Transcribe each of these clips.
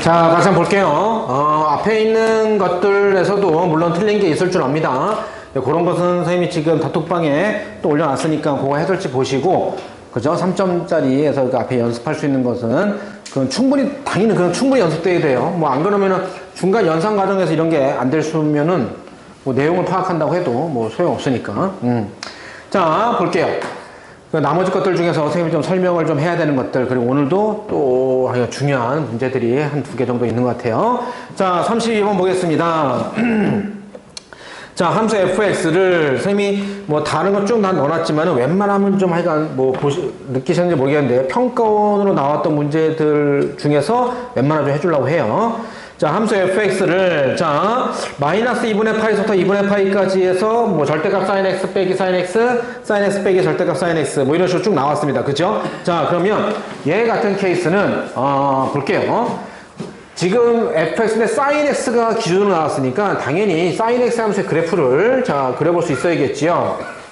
자, 다시 한번 볼게요. 앞에 있는 것들에서도 물론 틀린 게 있을 줄 압니다. 그런 것은 선생님이 지금 단톡방에 또 올려놨으니까 그거 해설지 보시고, 그죠? 3점짜리에서 그 앞에 연습할 수 있는 것은 그건 당연히 그건 충분히 연습돼야 돼요. 뭐 안 그러면은 중간 연상 과정에서 이런 게 안 될 수면은 뭐 내용을 파악한다고 해도 뭐 소용없으니까. 자, 볼게요. 나머지 것들 중에서 선생님이 좀 설명을 좀 해야 되는 것들, 그리고 오늘도 또 중요한 문제들이 한 두 개 정도 있는 것 같아요. 자, 32번 보겠습니다. 자, 함수 fx를 선생님이 뭐 다른 것 쭉 다 넣어놨지만 웬만하면 좀 하여간 뭐 느끼셨는지 모르겠는데 평가원으로 나왔던 문제들 중에서 웬만하면 좀 해주려고 해요. 자, 함수 fx를 자 마이너스 2분의 파이부터 2분의 파이까지 해서 뭐 절대값 sin x 빼기 sin x, sin x 빼기 절대값 sin x 뭐 이런 식으로 쭉 나왔습니다. 그죠? 자, 그러면 얘 같은 케이스는 볼게요. 지금 fx인데 sin x가 기준으로 나왔으니까 당연히 sin x 함수의 그래프를 자 그려볼 수 있어야겠지요.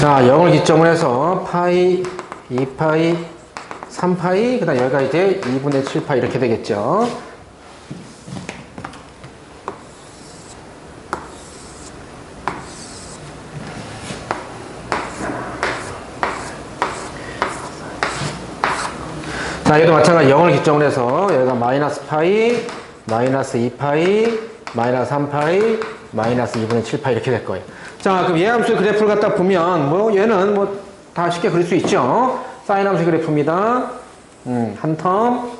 자, 0을 기점으로 해서 파이, 2파이, 3파이, 그 다음 여기가 이제 2분의 7파이 이렇게 되겠죠. 자, 얘도 마찬가지 0을 기점으로 해서 여기가 마이너스 파이, 마이너스 2파이, 마이너스 3파이, 마이너스 2분의 7파이 이렇게 될 거예요. 자, 그럼 얘 함수의 그래프를 갖다 보면 뭐 얘는 뭐 다 쉽게 그릴 수 있죠. 사인 함수의 그래프입니다. 한 텀,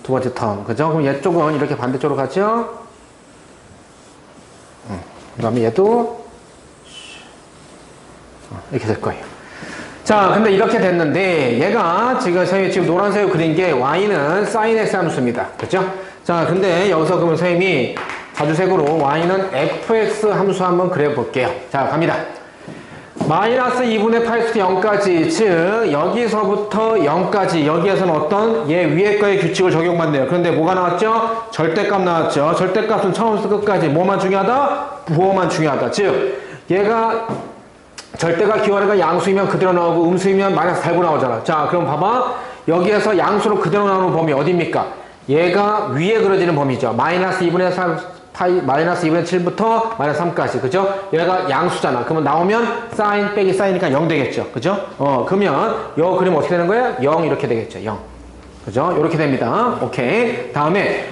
두 번째 텀, 그죠? 그럼 얘 쪽은 이렇게 반대쪽으로 가죠. 그 다음에 얘도 이렇게 될 거예요. 자, 근데 이렇게 됐는데 얘가 지금 노란색으로 그린 게 y는 sin x 함수입니다. 그죠? 자, 근데 여기서 그러면 선생님이 자주색으로 y는 fx 함수 한번 그려볼게요. 자, 갑니다. 마이너스 2분의 8에서 0까지, 즉 여기서부터 0까지, 여기에서는 어떤 얘 위에 거의 규칙을 적용받네요. 그런데 뭐가 나왔죠? 절대값 나왔죠. 절대값은 처음부터 끝까지 뭐만 중요하다? 부호만 중요하다. 즉 얘가 절대가 기원회가 양수이면 그대로 나오고 음수이면 마이너스 달고 나오잖아. 자, 그럼 봐봐. 여기에서 양수로 그대로 나오는 범위 어디입니까? 얘가 위에 그려지는 범위죠. 마이너스 2분의 3 파이, 마이너스 2분의 7부터 마이너스 3까지. 그죠? 얘가 양수잖아. 그러면 나오면 사인 빼기 사인이니까 0 되겠죠. 그죠? 그러면 요 그림 어떻게 되는 거예요? 0 이렇게 되겠죠. 0. 그죠? 이렇게 됩니다. 오케이. 다음에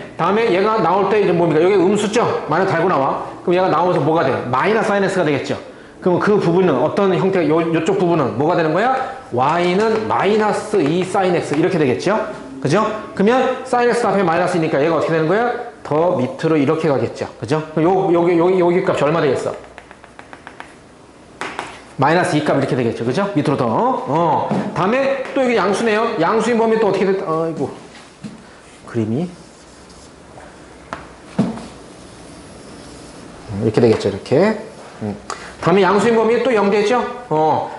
얘가 나올 때 이제 뭡니까? 여기 음수죠? 마이너스 달고 나와. 그럼 얘가 나오면서 뭐가 돼? 마이너스 사인 x가 되겠죠. 그럼 그 부분은 어떤 형태가 요쪽 부분은 뭐가 되는 거야? y는 마이너스 2 sin x 이렇게 되겠죠? 그죠? 그러면 sin x 앞에 마이너스니까 얘가 어떻게 되는 거야? 더 밑으로 이렇게 가겠죠. 그죠? 여기 값이 얼마 되겠어? 마이너스 2값 이렇게 되겠죠. 그죠? 밑으로 더. 다음에 또 여기 양수네요. 양수인 범위 또 어떻게 돼? 아이고. 그림이. 이렇게 되겠죠. 이렇게. 다음에 양수인 범위 또 0 되죠?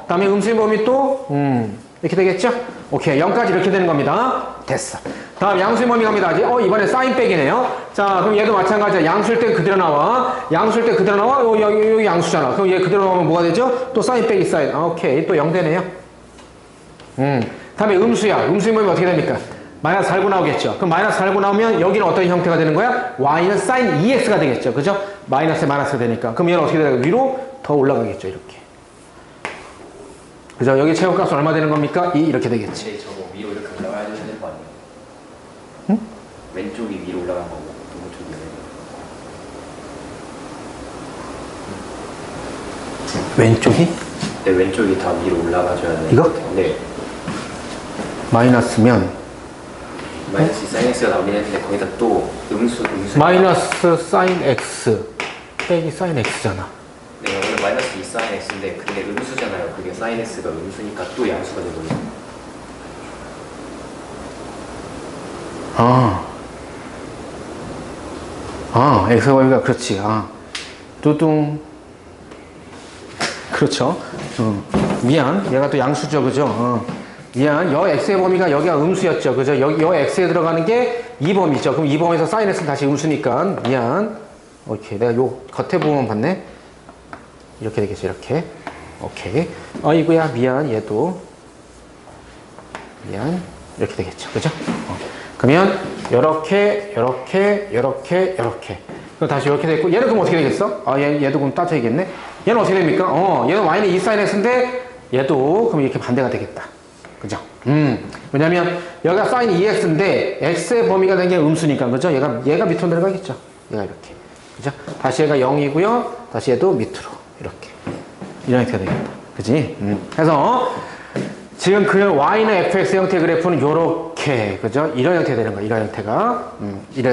다음에 음수인 범위 또, 이렇게 되겠죠? 오케이. 0까지 이렇게 되는 겁니다. 됐어. 다음 양수인 범위 갑니다. 이번에 사인 빼기네요. 자, 그럼 얘도 마찬가지야. 양수일 때 그대로 나와. 양수일 때 그대로 나와. 여기 양수잖아. 그럼 얘 그대로 나오면 뭐가 되죠? 또 사인 빼기 사인. 오케이. 또 0 되네요. 다음에 음수야. 음수인 범위 어떻게 됩니까? 마이너스 달고 나오겠죠. 그럼 마이너스 달고 나오면 여기는 어떤 형태가 되는 거야? y는 sin 2x가 되겠죠. 그죠? 마이너스에 마이너스가 되니까. 그럼 얘는 어떻게 되는 거야? 위로 더 올라가겠죠. 이렇게. 그죠? 여기 최고값은 얼마 되는 겁니까? 2 이렇게 되겠지. 저거 위로 이렇게 올라가야 되는 거 아니에요? 응? 왼쪽이 위로 올라간 거고 오른쪽이 왼쪽이? 네, 왼쪽이 다 위로 올라가줘야 돼요. 이거? 네. 마이너스면 마이너스 sin x가 나오긴 했는데 거기다 또 음수 마이너스 sin x 빼기 sin x잖아. 네, 원래 마이너스 2 sin x인데 근데 음수잖아요. 그게 sin x가 음수니까 또 양수가 되거든요. x가 y가 그렇지. 뚜둥. 그렇죠. 미안. 얘가 또 양수죠. 그죠? 미안. 여 x의 범위가 여기가 음수였죠. 그죠? 여 x에 들어가는 게 2범위죠. 그럼 2범위에서 sin x는 다시 음수니까. 미안. 오케이. 내가 요 겉에 부분만 봤네. 이렇게 되겠지. 이렇게. 오케이. 어이구야. 미안. 얘도. 미안. 이렇게 되겠죠. 그죠? 그러면 요렇게 그럼 다시 이렇게 됐고 얘는 그럼 어떻게 되겠어? 얘도 그럼 따져야겠네. 얘는 어떻게 됩니까? 얘는 y는 2sin x인데 얘도 그럼 이렇게 반대가 되겠다. 그죠? 왜냐면 여기가 sin 2x인데 x의 범위가 된 게 음수니까 그죠? 얘가 밑으로 내려가겠죠. 얘가 이렇게. 그죠? 다시 얘가 0이고요. 다시 얘도 밑으로 이렇게. 이런 형태가 되겠다. 그지? 그래서 지금 그 y는 fx 형태의 그래프는 요렇게, 그죠? 이런 형태가 되는 거야. 이런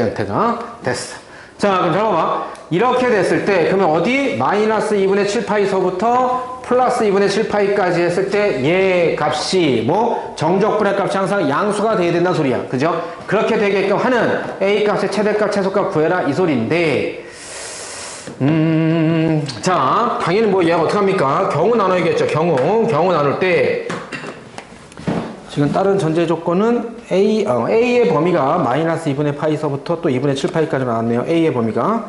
형태가 됐어. 자, 그럼 잠깐만. 이렇게 됐을 때, 그러면 어디? 마이너스 2분의 7파이서부터 플러스 2분의 7파이까지 했을 때, 얘 값이, 정적분의 값이 항상 양수가 돼야 된다는 소리야. 그죠? 그렇게 되게끔 하는 a 값의 최대값, 최소값 구해라. 이 소리인데, 자, 당연히 얘가 어떡합니까? 경우 나눠야겠죠. 경우 나눌 때, 지금 다른 전제 조건은 A의 범위가 마이너스 2분의 파이서부터 또 2분의 7파이까지 나왔네요. A의 범위가.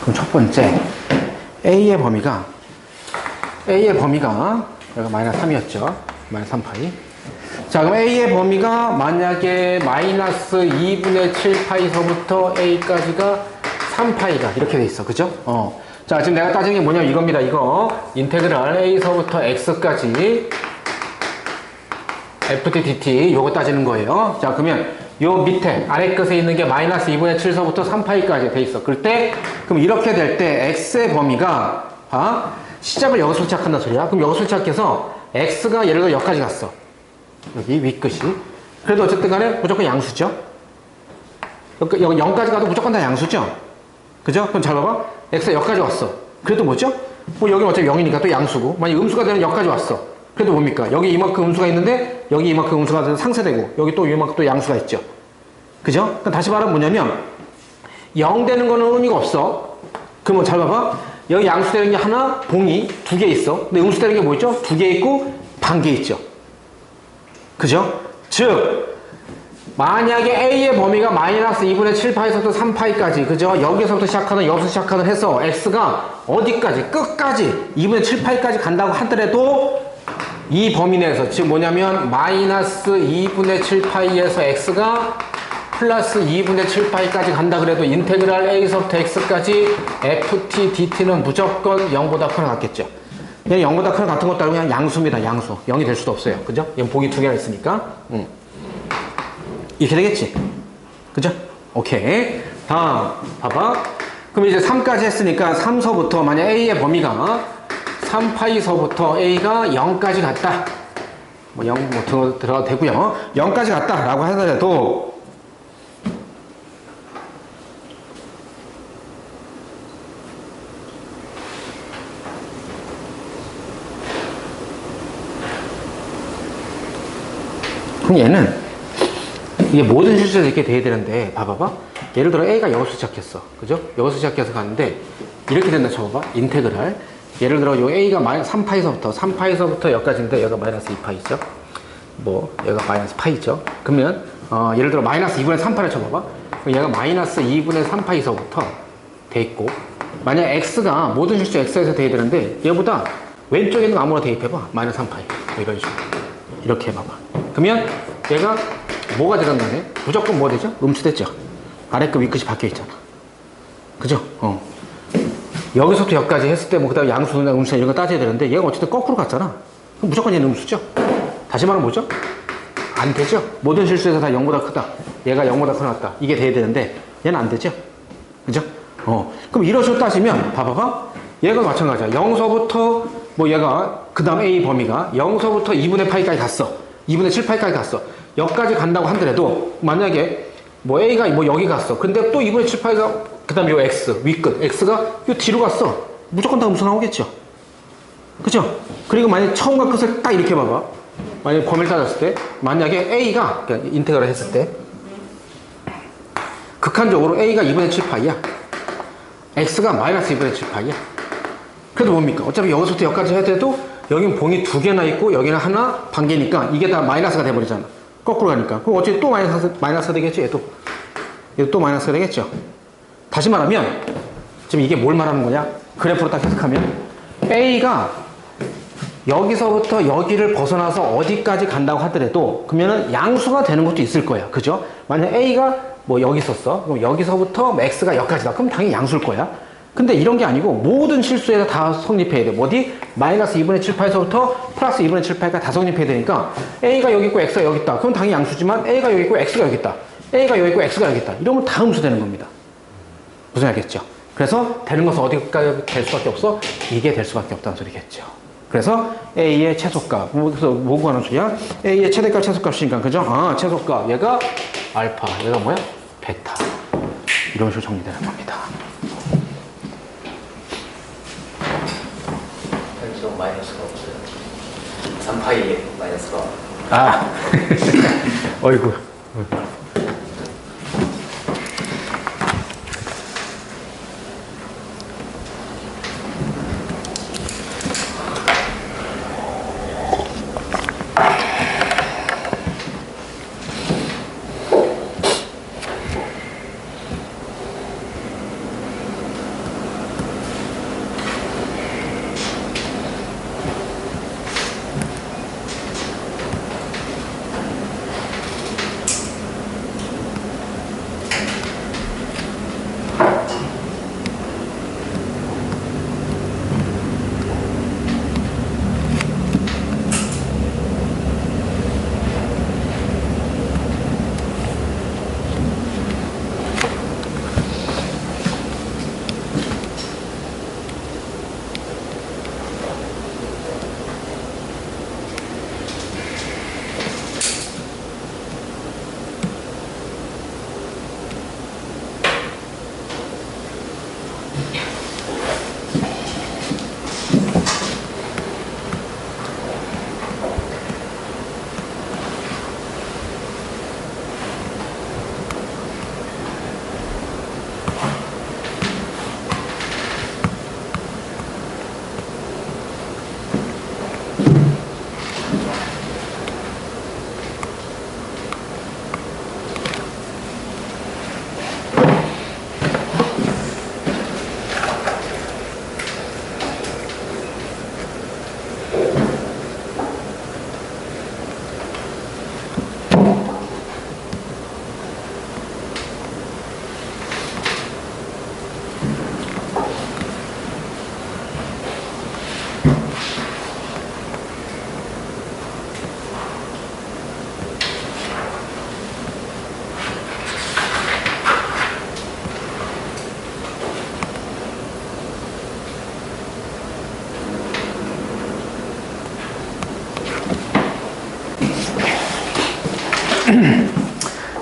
그럼 첫 번째, A의 범위가 여기가 마이너스 3이었죠. 마이너스 3파이. 자, 그럼 A의 범위가 만약에 마이너스 2분의 7파이서부터 A까지가 3파이가 이렇게 돼 있어. 그죠? 자, 지금 내가 따진 게 뭐냐면 이겁니다. 이거 인테그랄 A서부터 X까지 FT, DT 요거 따지는 거예요. 자, 그러면 요 밑에 아래 끝에 있는 게 마이너스 2분의 7서부터 3파이까지 돼 있어. 그럴 때 그럼 이렇게 될 때 X의 범위가 시작을 여기서 시작한다 소리야. 그럼 여기서 시작해서 X가 예를 들어 여기까지 갔어. 여기 윗끝이. 그래도 어쨌든 간에 무조건 양수죠. 여기 0까지 가도 무조건 다 양수죠. 그죠? 그럼 잘 봐봐. x가 여기까지 왔어. 그래도 뭐죠? 여기는 어차피 0이니까 또 양수고. 만약 음수가 되면 여기까지 왔어. 그래도 뭡니까? 여기 이만큼 음수가 있는데 여기 이만큼 음수가 돼서 상쇄되고 여기 또 이만큼 또 양수가 있죠. 그죠? 그럼 다시 말하면 뭐냐면 0 되는 거는 의미가 없어. 그러면 잘 봐봐. 여기 양수 되는 게 하나, 봉이 두 개 있어. 근데 음수 되는 게 뭐 있죠? 두 개 있고 반 개 있죠. 그죠? 즉 만약에 A의 범위가 마이너스 2분의 7파이서부터 3파이까지, 그죠? 여기서부터 시작하든 여기서 시작하든 해서 X가 어디까지? 끝까지 2분의 7파이까지 간다고 하더라도 이 범위 내에서, 즉 뭐냐면 마이너스 2분의 7파이에서 X가 플러스 2분의 7파이까지 간다 그래도 인테그랄 A서부터 X까지 FT, DT는 무조건 0보다 크거나 같겠죠. 그냥 0보다 크거나 같은 것도 아니고 그냥 양수입니다. 양수. 0이 될 수도 없어요. 그죠? 얘는 보기 두 개가 있으니까. 이렇게 되겠지? 그죠? 오케이. 다음, 봐봐. 그럼 이제 3까지 했으니까 3서부터 만약 A의 범위가 3파이서부터 A가 0까지 갔다. 0 들어가도 되고요. 0까지 갔다. 라고 하더라도 그럼 얘는 이게 모든 실수에서 이렇게 돼야 되는데, 봐봐봐. 예를 들어 A가 여기서 시작했어. 그죠? 여기서 시작해서 갔는데, 이렇게 된다 쳐봐봐. 인테그랄. 예를 들어, 요 A가 3파이서부터 여기까지인데, 여기가 마이너스 2파이죠? 얘가 마이너스 파이죠? 그러면, 예를 들어, 마이너스 2분의 3파를 쳐봐봐. 그럼 얘가 마이너스 2분의 3파이서부터 돼 있고, 만약 X가, 모든 실수 X에서 돼야 되는데, 얘보다 왼쪽에 있는 거 아무나 대입해봐. 마이너스 3파이. 이런 식으로. 이렇게 해봐봐. 그러면, 얘가 뭐가 되든 간에 무조건 뭐 되죠? 음수됐죠? 아래끝 윗끝이 바뀌어 있잖아. 그죠? 여기서부터 여기까지 했을 때 그 다음에 양수나 음수나 이런 거 따져야 되는데 얘가 어쨌든 거꾸로 갔잖아. 그럼 무조건 얘는 음수죠? 다시 말하면 뭐죠? 안 되죠? 모든 실수에서 다 0보다 크다. 얘가 0보다 크다. 이게 돼야 되는데 얘는 안 되죠? 그죠? 그럼 이런 식으로 따지면 봐봐봐. 얘가 마찬가지야. 0서부터 얘가 그 다음 A 범위가 0서부터 2분의 파이까지 갔어. 2분의 7파이까지 갔어. 여기까지 간다고 하더라도 만약에 A가 여기 갔어. 근데 또 2분의 7파이가 그 다음 요 X 윗끝 X가 요 뒤로 갔어. 무조건 다 음수 나오겠죠. 그죠? 그리고 만약에 처음과 끝을 딱 이렇게 봐봐. 만약에 범위를 따졌을 때 만약에 A가 그러니까 인테그랄 했을 때 극한적으로 A가 2분의 7파이야. x가 마이너스 2분의 7파이야. 그래도 뭡니까? 어차피 여기서부터 여기까지 해야 돼도 여긴 봉이 두 개나 있고 여기는 하나 반 개니까 이게 다 마이너스가 돼버리잖아. 거꾸로 가니까. 그럼 어차피 또 마이너스가 되겠지. 얘도 또 마이너스가 되겠죠. 다시 말하면 지금 이게 뭘 말하는 거냐? 그래프로 딱 해석하면 A가 여기서부터 여기를 벗어나서 어디까지 간다고 하더라도 그러면은 양수가 되는 것도 있을 거야. 그죠? 만약 A가 뭐 여기 있었어. 그럼 여기서부터 X가 여기까지다. 그럼 당연히 양수일 거야. 근데 이런 게 아니고 모든 실수에서 다 성립해야 돼. 어디? 마이너스 2분의 7파에서부터 플러스 2분의 7파가 다 성립해야 되니까 A가 여기 있고 X가 여기 있다. 그럼 당연히 양수지만 A가 여기 있고 X가 여기 있다. A가 여기 있고 X가 여기 있다. 이러면 다 음수되는 겁니다. 무슨 알겠죠? 그래서 되는 것은 어디까지 될 수밖에 없어? 이게 될 수밖에 없다는 소리겠죠. 그래서 A의 최소값. 그래서 뭐 구하는 소리야? A의 최대값 최소값이니까. 그죠? 아, 최소값. 얘가 알파. 얘가 뭐야? 베타. 이런 식으로 정리되는 겁니다. 지금 마이너스가 없어요. 3파이에 마이너스가. 아, 어이구.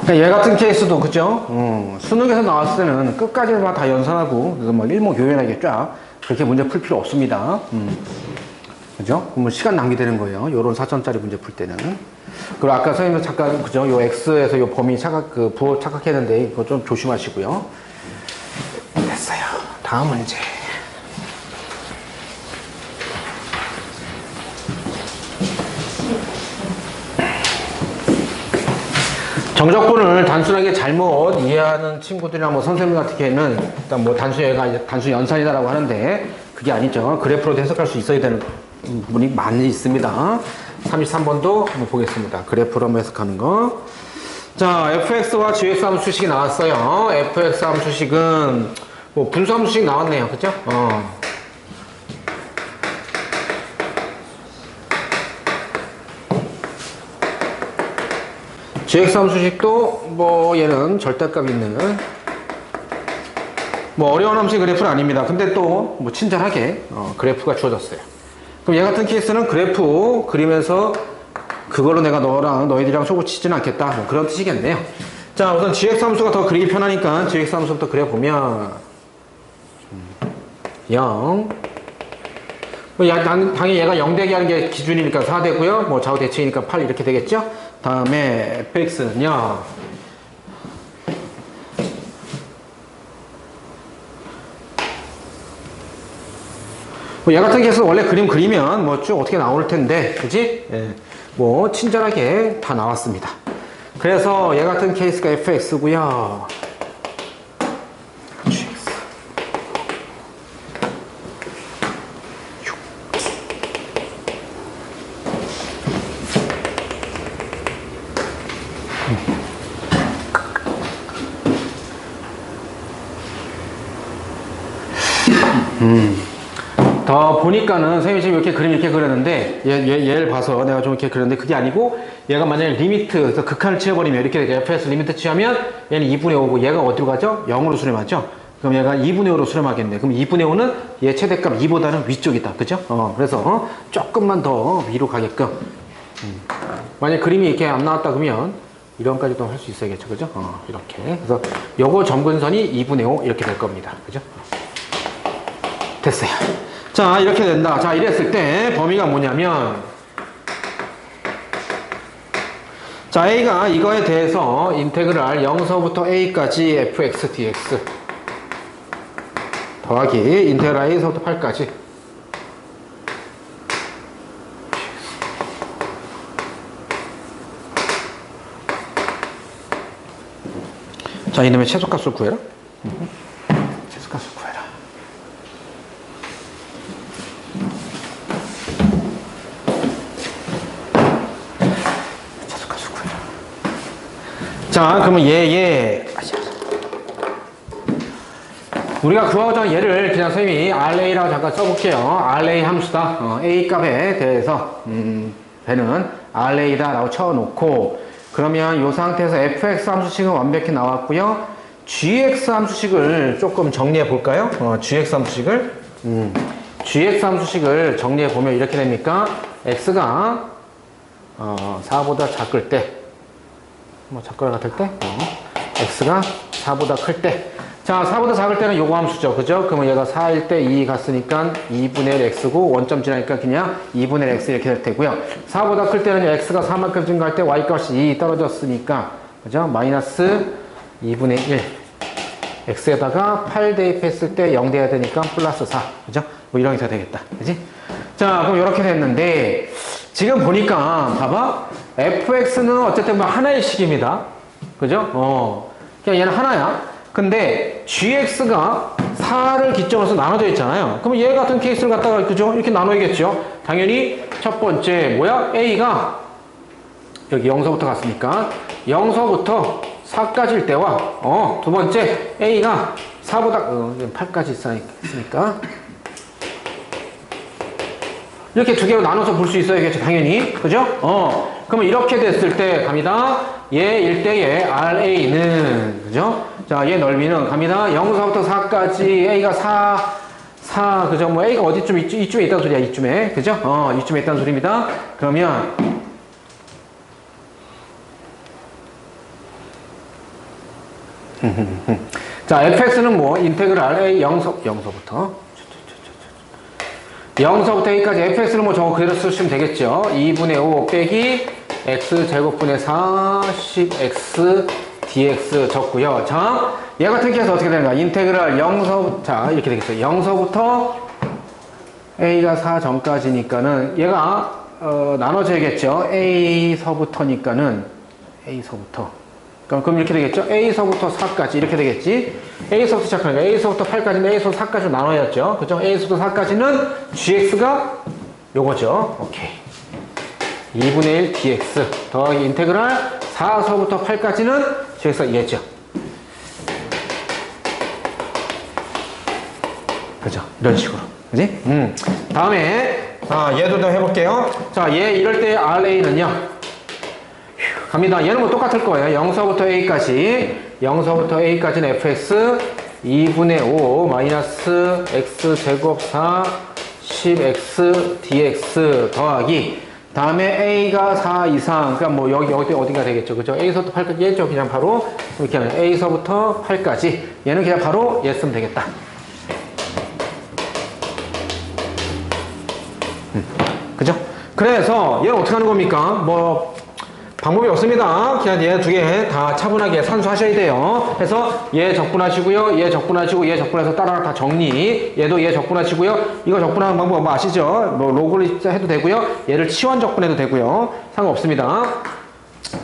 그러니까 얘 같은 케이스도 그죠? 수능에서 나왔을 때는 끝까지 다 연산하고 그래서 막 일목요연하게 쫙 그렇게 문제 풀 필요 없습니다. 그죠? 그러면 시간 낭비되는 거예요. 요런 4점짜리 문제 풀 때는. 그리고 아까 선생님 잠깐 그죠? 요 X에서 요 범위 부호 착각했는데 이거 좀 조심하시고요. 됐어요. 다음 문제. 정적분을 단순하게 잘못 이해하는 친구들이나 뭐 선생님 같은 경우에는 일단 뭐 단순히가 이제 단순 연산이다라고 하는데 그게 아니죠. 그래프로도 해석할 수 있어야 되는 부분이 많이 있습니다. 33번도 한번 보겠습니다. 그래프로 한번 해석하는 거. 자, fx와 gx 함수식이 나왔어요. fx 함수식은 뭐 분수 함수식 나왔네요. 그죠? gx 함수식도 뭐 얘는 절대값 있는 뭐 어려운 함수의 그래프는 아닙니다. 근데 또 뭐 친절하게 그래프가 주어졌어요. 그럼 얘 같은 케이스는 그래프 그리면서 그걸로 내가 너희들이랑 속을 치지는 않겠다. 뭐 그런 뜻이겠네요. 자, 우선 gx 함수가 더 그리기 편하니까 gx 함수부터 그려보면 0 당연히 얘가 0 되게 하는 게 기준이니까 4 되고요. 뭐 좌우 대칭이니까 8 이렇게 되겠죠. 다음에 fx는요 뭐, 얘 같은 케이스는 원래 그림 그리면 뭐 쭉 어떻게 나올 텐데, 그지? 예. 뭐, 친절하게 다 나왔습니다. 그래서 얘 같은 케이스가 fx고요 더 보니까는 선생님이 지금 이렇게 그림 이렇게 그렸는데 얘를 봐서 내가 좀 이렇게 그렸는데 그게 아니고 얘가 만약에 리미트 그래서 극한을 취해버리면 이렇게 되죠. fs 리미트 취하면 얘는 2분의 5고 얘가 어디로 가죠? 0으로 수렴하죠. 그럼 얘가 2분의 5로 수렴하겠네. 그럼 2분의 5는 얘 최대값 2보다는 위쪽이다. 그죠? 그래서 조금만 더 위로 가게끔 만약 그림이 이렇게 안 나왔다 그러면 이런까지도 할 수 있어야겠죠. 그죠? 이렇게 그래서 요거 점근선이 2분의 5 이렇게 될 겁니다. 그죠? 됐어요. 자, 이렇게 된다. 자, 이랬을 때 범위가 뭐냐면 자, A가 이거에 대해서 인테그랄 0서부터 A까지 fx dx 더하기 인테그랄 A서부터 8까지 자, 이놈의 최소값을 구해라. 최소값을 구해라. 자, 그러면 우리가 그와 같은 얘를 그냥 선생님이 RA라고 잠깐 써볼게요. RA 함수다. A 값에 대해서, 배는 RA다 라고 쳐놓고, 그러면 이 상태에서 fx 함수식은 완벽히 나왔고요. gx 함수식을 조금 정리해 볼까요? gx 함수식을. gx 함수식을 정리해 보면 이렇게 됩니까? x가, 4보다 작을 때, 뭐 작거나 같을 때 x가 4보다 클 때 자 4보다 작을 때는 요거 함수죠 그죠? 그러면 얘가 4일 때 2 갔으니까 2분의 1 x고 원점 지나니까 그냥 2분의 1 x 이렇게 될 테고요 4보다 클 때는 x가 4만큼 증가할 때 y값이 2 떨어졌으니까 그죠? 마이너스 2분의 1 x에다가 8 대입했을 때 0 돼야 되니까 플러스 4 그죠? 뭐 이런 게 돼야 되겠다 그지? 자 그럼 이렇게 됐는데 지금 보니까 봐봐 fx는 어쨌든 뭐 하나의 식입니다. 그죠? 그냥 얘는 하나야. 근데 gx가 4를 기점으로 해서 나눠져 있잖아요. 그럼 얘 같은 케이스를 갖다가 그죠? 이렇게 나눠야겠죠. 당연히 첫 번째 뭐야? a가 여기 0서부터 갔으니까 0서부터 4까지일 때와 두 번째 a가 4보다 8까지 있으니까 이렇게 두 개로 나눠서 볼 수 있어야겠죠, 당연히. 그죠? 그러면 이렇게 됐을 때 갑니다. 얘 일대의 RA는, 그죠? 자, 얘 넓이는 갑니다. 0서부터 4까지 A가 4, 그죠? 뭐 A가 어디쯤, 이쯤에 있다는 소리야, 이쯤에. 그죠? 이쯤에 있다는 소리입니다. 그러면, 자, fx는 뭐, 인테그랄 A 0서부터. 0서부터 A까지 fx를 뭐 저거 그대로 쓰시면 되겠죠. 2분의 5 빼기 x제곱분의 4 10x dx 적고요. 자, 얘 같은 케이스 어떻게 되는가? 인테그랄 0서부터 자, 이렇게 되겠죠. 0서부터 A가 4 전까지니까는 얘가 나눠져야겠죠. A서부터니까는 A서부터 그럼 이렇게 되겠죠. A서부터 4까지 이렇게 되겠지. A서부터 시작하니까 A서부터 8까지는 A서부터 4까지로 나눠야죠. 그죠? A서부터 4까지는 GX가 요거죠. 오케이. 2분의 1 DX 더하기 인테그랄 4서부터 8까지는 GX가 얘죠. 그죠? 이런 식으로. 그지? 다음에 얘도 더 해볼게요. 자, 얘 이럴 때 RA는요. 갑니다. 얘는 뭐 똑같을 거예요. 0서부터 A까지는 fx 2분의 5 마이너스 x제곱 4 10x dx 더하기 다음에 A가 4 이상 그러니까 뭐 여기 어딘가 되겠죠. 그죠? A서부터 8까지 얘죠. 그냥 바로 이렇게 하면 A서부터 8까지 얘는 그냥 바로 얘 쓰면 되겠다. 그죠? 그래서 얘는 어떻게 하는 겁니까? 뭐 방법이 없습니다. 그냥 얘 두 개 다 차분하게 산수하셔야 돼요. 해서 얘 적분하시고요. 얘 적분하시고 얘 적분해서 따라락 다 정리. 얘도 얘 적분하시고요. 이거 적분하는 방법 뭐 아시죠? 뭐 로그를 해도 되고요. 얘를 치원 적분해도 되고요. 상관없습니다.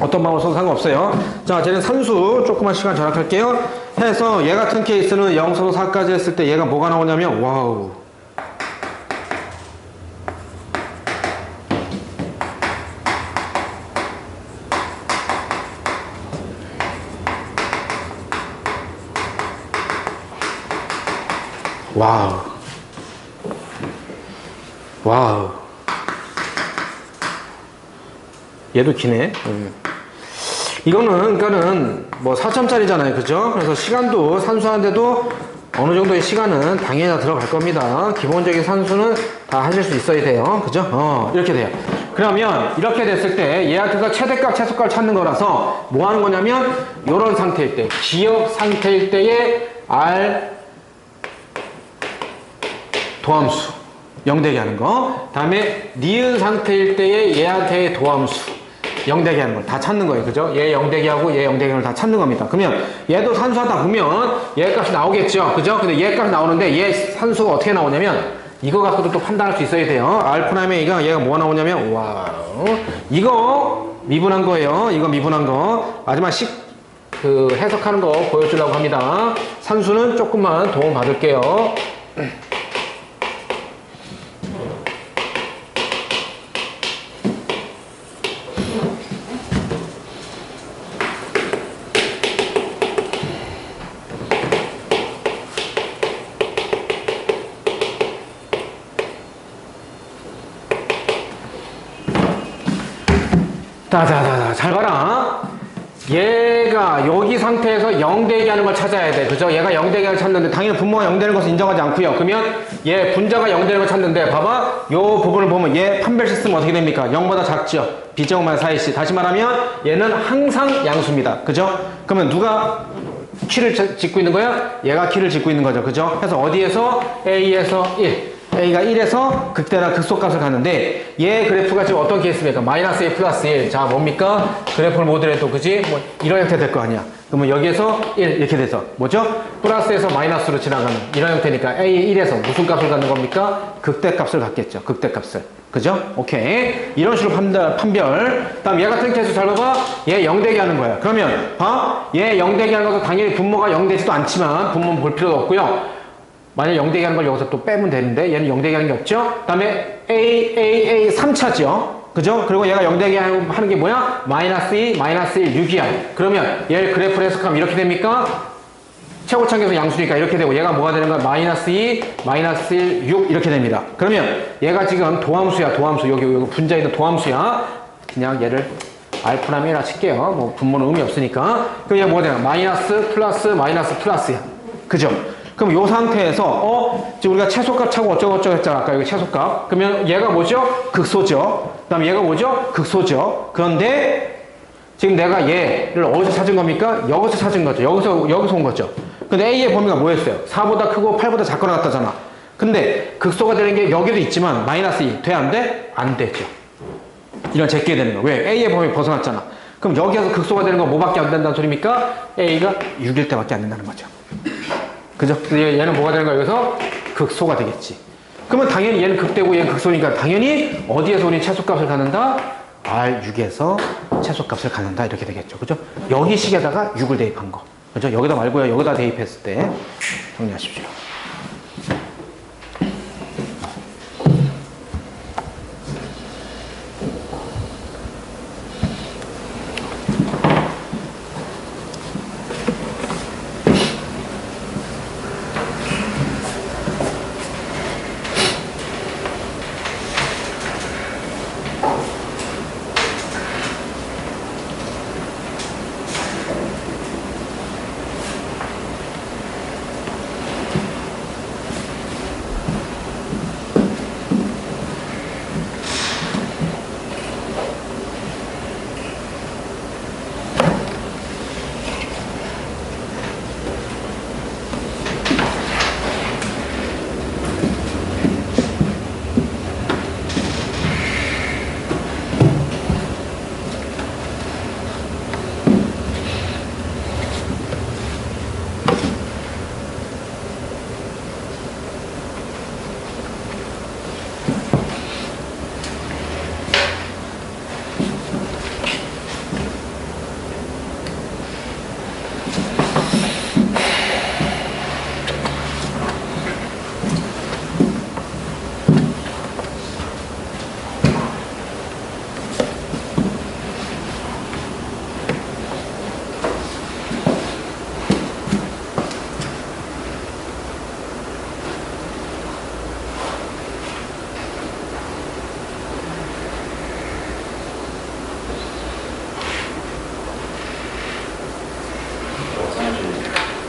어떤 방법을 써도 상관없어요. 자, 쟤는 산수 조금만 시간 절약할게요. 해서 얘 같은 케이스는 0서도 4까지 했을 때 얘가 뭐가 나오냐면 와우. 와우. 와우. 얘도 기네. 이거는, 그러니까는, 뭐, 4점짜리잖아요. 그죠? 그래서 시간도 산수하는데도 어느 정도의 시간은 당연히 다 들어갈 겁니다. 기본적인 산수는 다 하실 수 있어야 돼요. 그죠? 이렇게 돼요. 그러면, 이렇게 됐을 때, 얘한테서 최대값, 최소값을 찾는 거라서, 뭐 하는 거냐면, 요런 상태일 때, 기억 상태일 때의 R, 도함수 0되게 하는 거. 다음에 니은 상태일 때의 얘한테의 도함수 0되게 하는 걸 다 찾는 거예요. 그죠? 얘 0되게 하고 얘 0되게 하는 걸 다 찾는 겁니다. 그러면 얘도 산수하다 보면 얘 값이 나오겠죠. 그죠? 근데 얘 값이 나오는데 얘 산수가 어떻게 나오냐면 이거 갖고도 또 판단할 수 있어야 돼요. R'의 A가 얘가 뭐가 나오냐면 와우. 이거 미분한 거예요. 이거 미분한 거. 마지막 해석하는 거 보여주려고 합니다. 산수는 조금만 도움 받을게요. 자자자자 잘 봐라. 얘가 여기 상태에서 0되게 하는 걸 찾아야 돼. 그죠? 얘가 0되게 하는 걸 찾는데 당연히 분모가 0되는 것을 인정하지 않고요. 그러면 얘 분자가 0되는 걸 찾는데 봐봐. 요 부분을 보면 얘 판별 시스템은 어떻게 됩니까? 0보다 작죠? 비제곱만 4이씨. 다시 말하면 얘는 항상 양수입니다. 그죠? 그러면 누가 키를 짓고 있는 거야? 얘가 키를 짓고 있는 거죠. 그죠? 그래서 어디에서? A에서 1. A가 1에서 극대나 극소값을 가는데 얘 그래프가 지금 어떤 케이스입니까? 마이너스 1 플러스 1. 자, 뭡니까? 그래프를 모델해도 그지? 뭐 이런 형태 될 거 아니야. 그러면 여기에서 1 이렇게 돼서 뭐죠? 플러스에서 마이너스로 지나가는 이런 형태니까 A 1에서 무슨 값을 갖는 겁니까? 극대값을 갖겠죠. 극대값을. 그죠? 오케이. 이런 식으로 판별. 다음 얘 같은 케이스 잘 봐봐. 얘 0되게 하는 거야. 그러면 봐. 얘 0되게 하는 것도 당연히 분모가 0되지도 않지만 분모는 볼 필요도 없고요. 만약 0되게 하는 걸 여기서 또 빼면 되는데 얘는 0되게 하는 게 없죠? 그 다음에 A 3차죠? 그죠? 그리고 얘가 0되게 하는 게 뭐야? 마이너스 2, 마이너스 1, 6이야. 그러면 얘를 그래프를 해석하면 이렇게 됩니까? 최고차계에서 양수니까 이렇게 되고 얘가 뭐가 되는 거야? 마이너스 2, 마이너스 1, 6 이렇게 됩니다. 그러면 얘가 지금 도함수야. 도함수. 여기 분자에 있는 도함수야. 그냥 얘를 R'랑 1라 칠게요. 뭐 분모는 의미 없으니까. 그럼 얘가 뭐가 되나? 마이너스 플러스 마이너스 플러스야. 그죠? 그럼 요 상태에서 지금 우리가 최소값 차고 어쩌고저쩌고 했잖아. 아까 여기 최소값. 그러면 얘가 뭐죠? 극소죠. 그 다음에 얘가 뭐죠? 극소죠. 그런데 지금 내가 얘를 어디서 찾은 겁니까? 여기서 찾은 거죠. 여기서 온 거죠. 근데 A의 범위가 뭐였어요? 4보다 크고 8보다 작거나 같다잖아. 근데 극소가 되는 게 여기도 있지만 마이너스 2. 돼? 안 돼? 안 되죠. 이런 제끼게 되는 거. 왜? A의 범위 벗어났잖아. 그럼 여기에서 극소가 되는 건 뭐밖에 안 된다는 소리입니까? A가 6일 때밖에 안 된다는 거죠. 그죠? 얘는 뭐가 되는 거야? 여기서 극소가 되겠지. 그러면 당연히 얘는 극대고 얘는 극소니까 당연히 어디에서 우리 최소값을 갖는다? R6에서 최소값을 갖는다. 이렇게 되겠죠. 그죠? 여기 식에다가 6을 대입한 거. 그죠? 여기다 말고요. 여기다 대입했을 때 정리하십시오.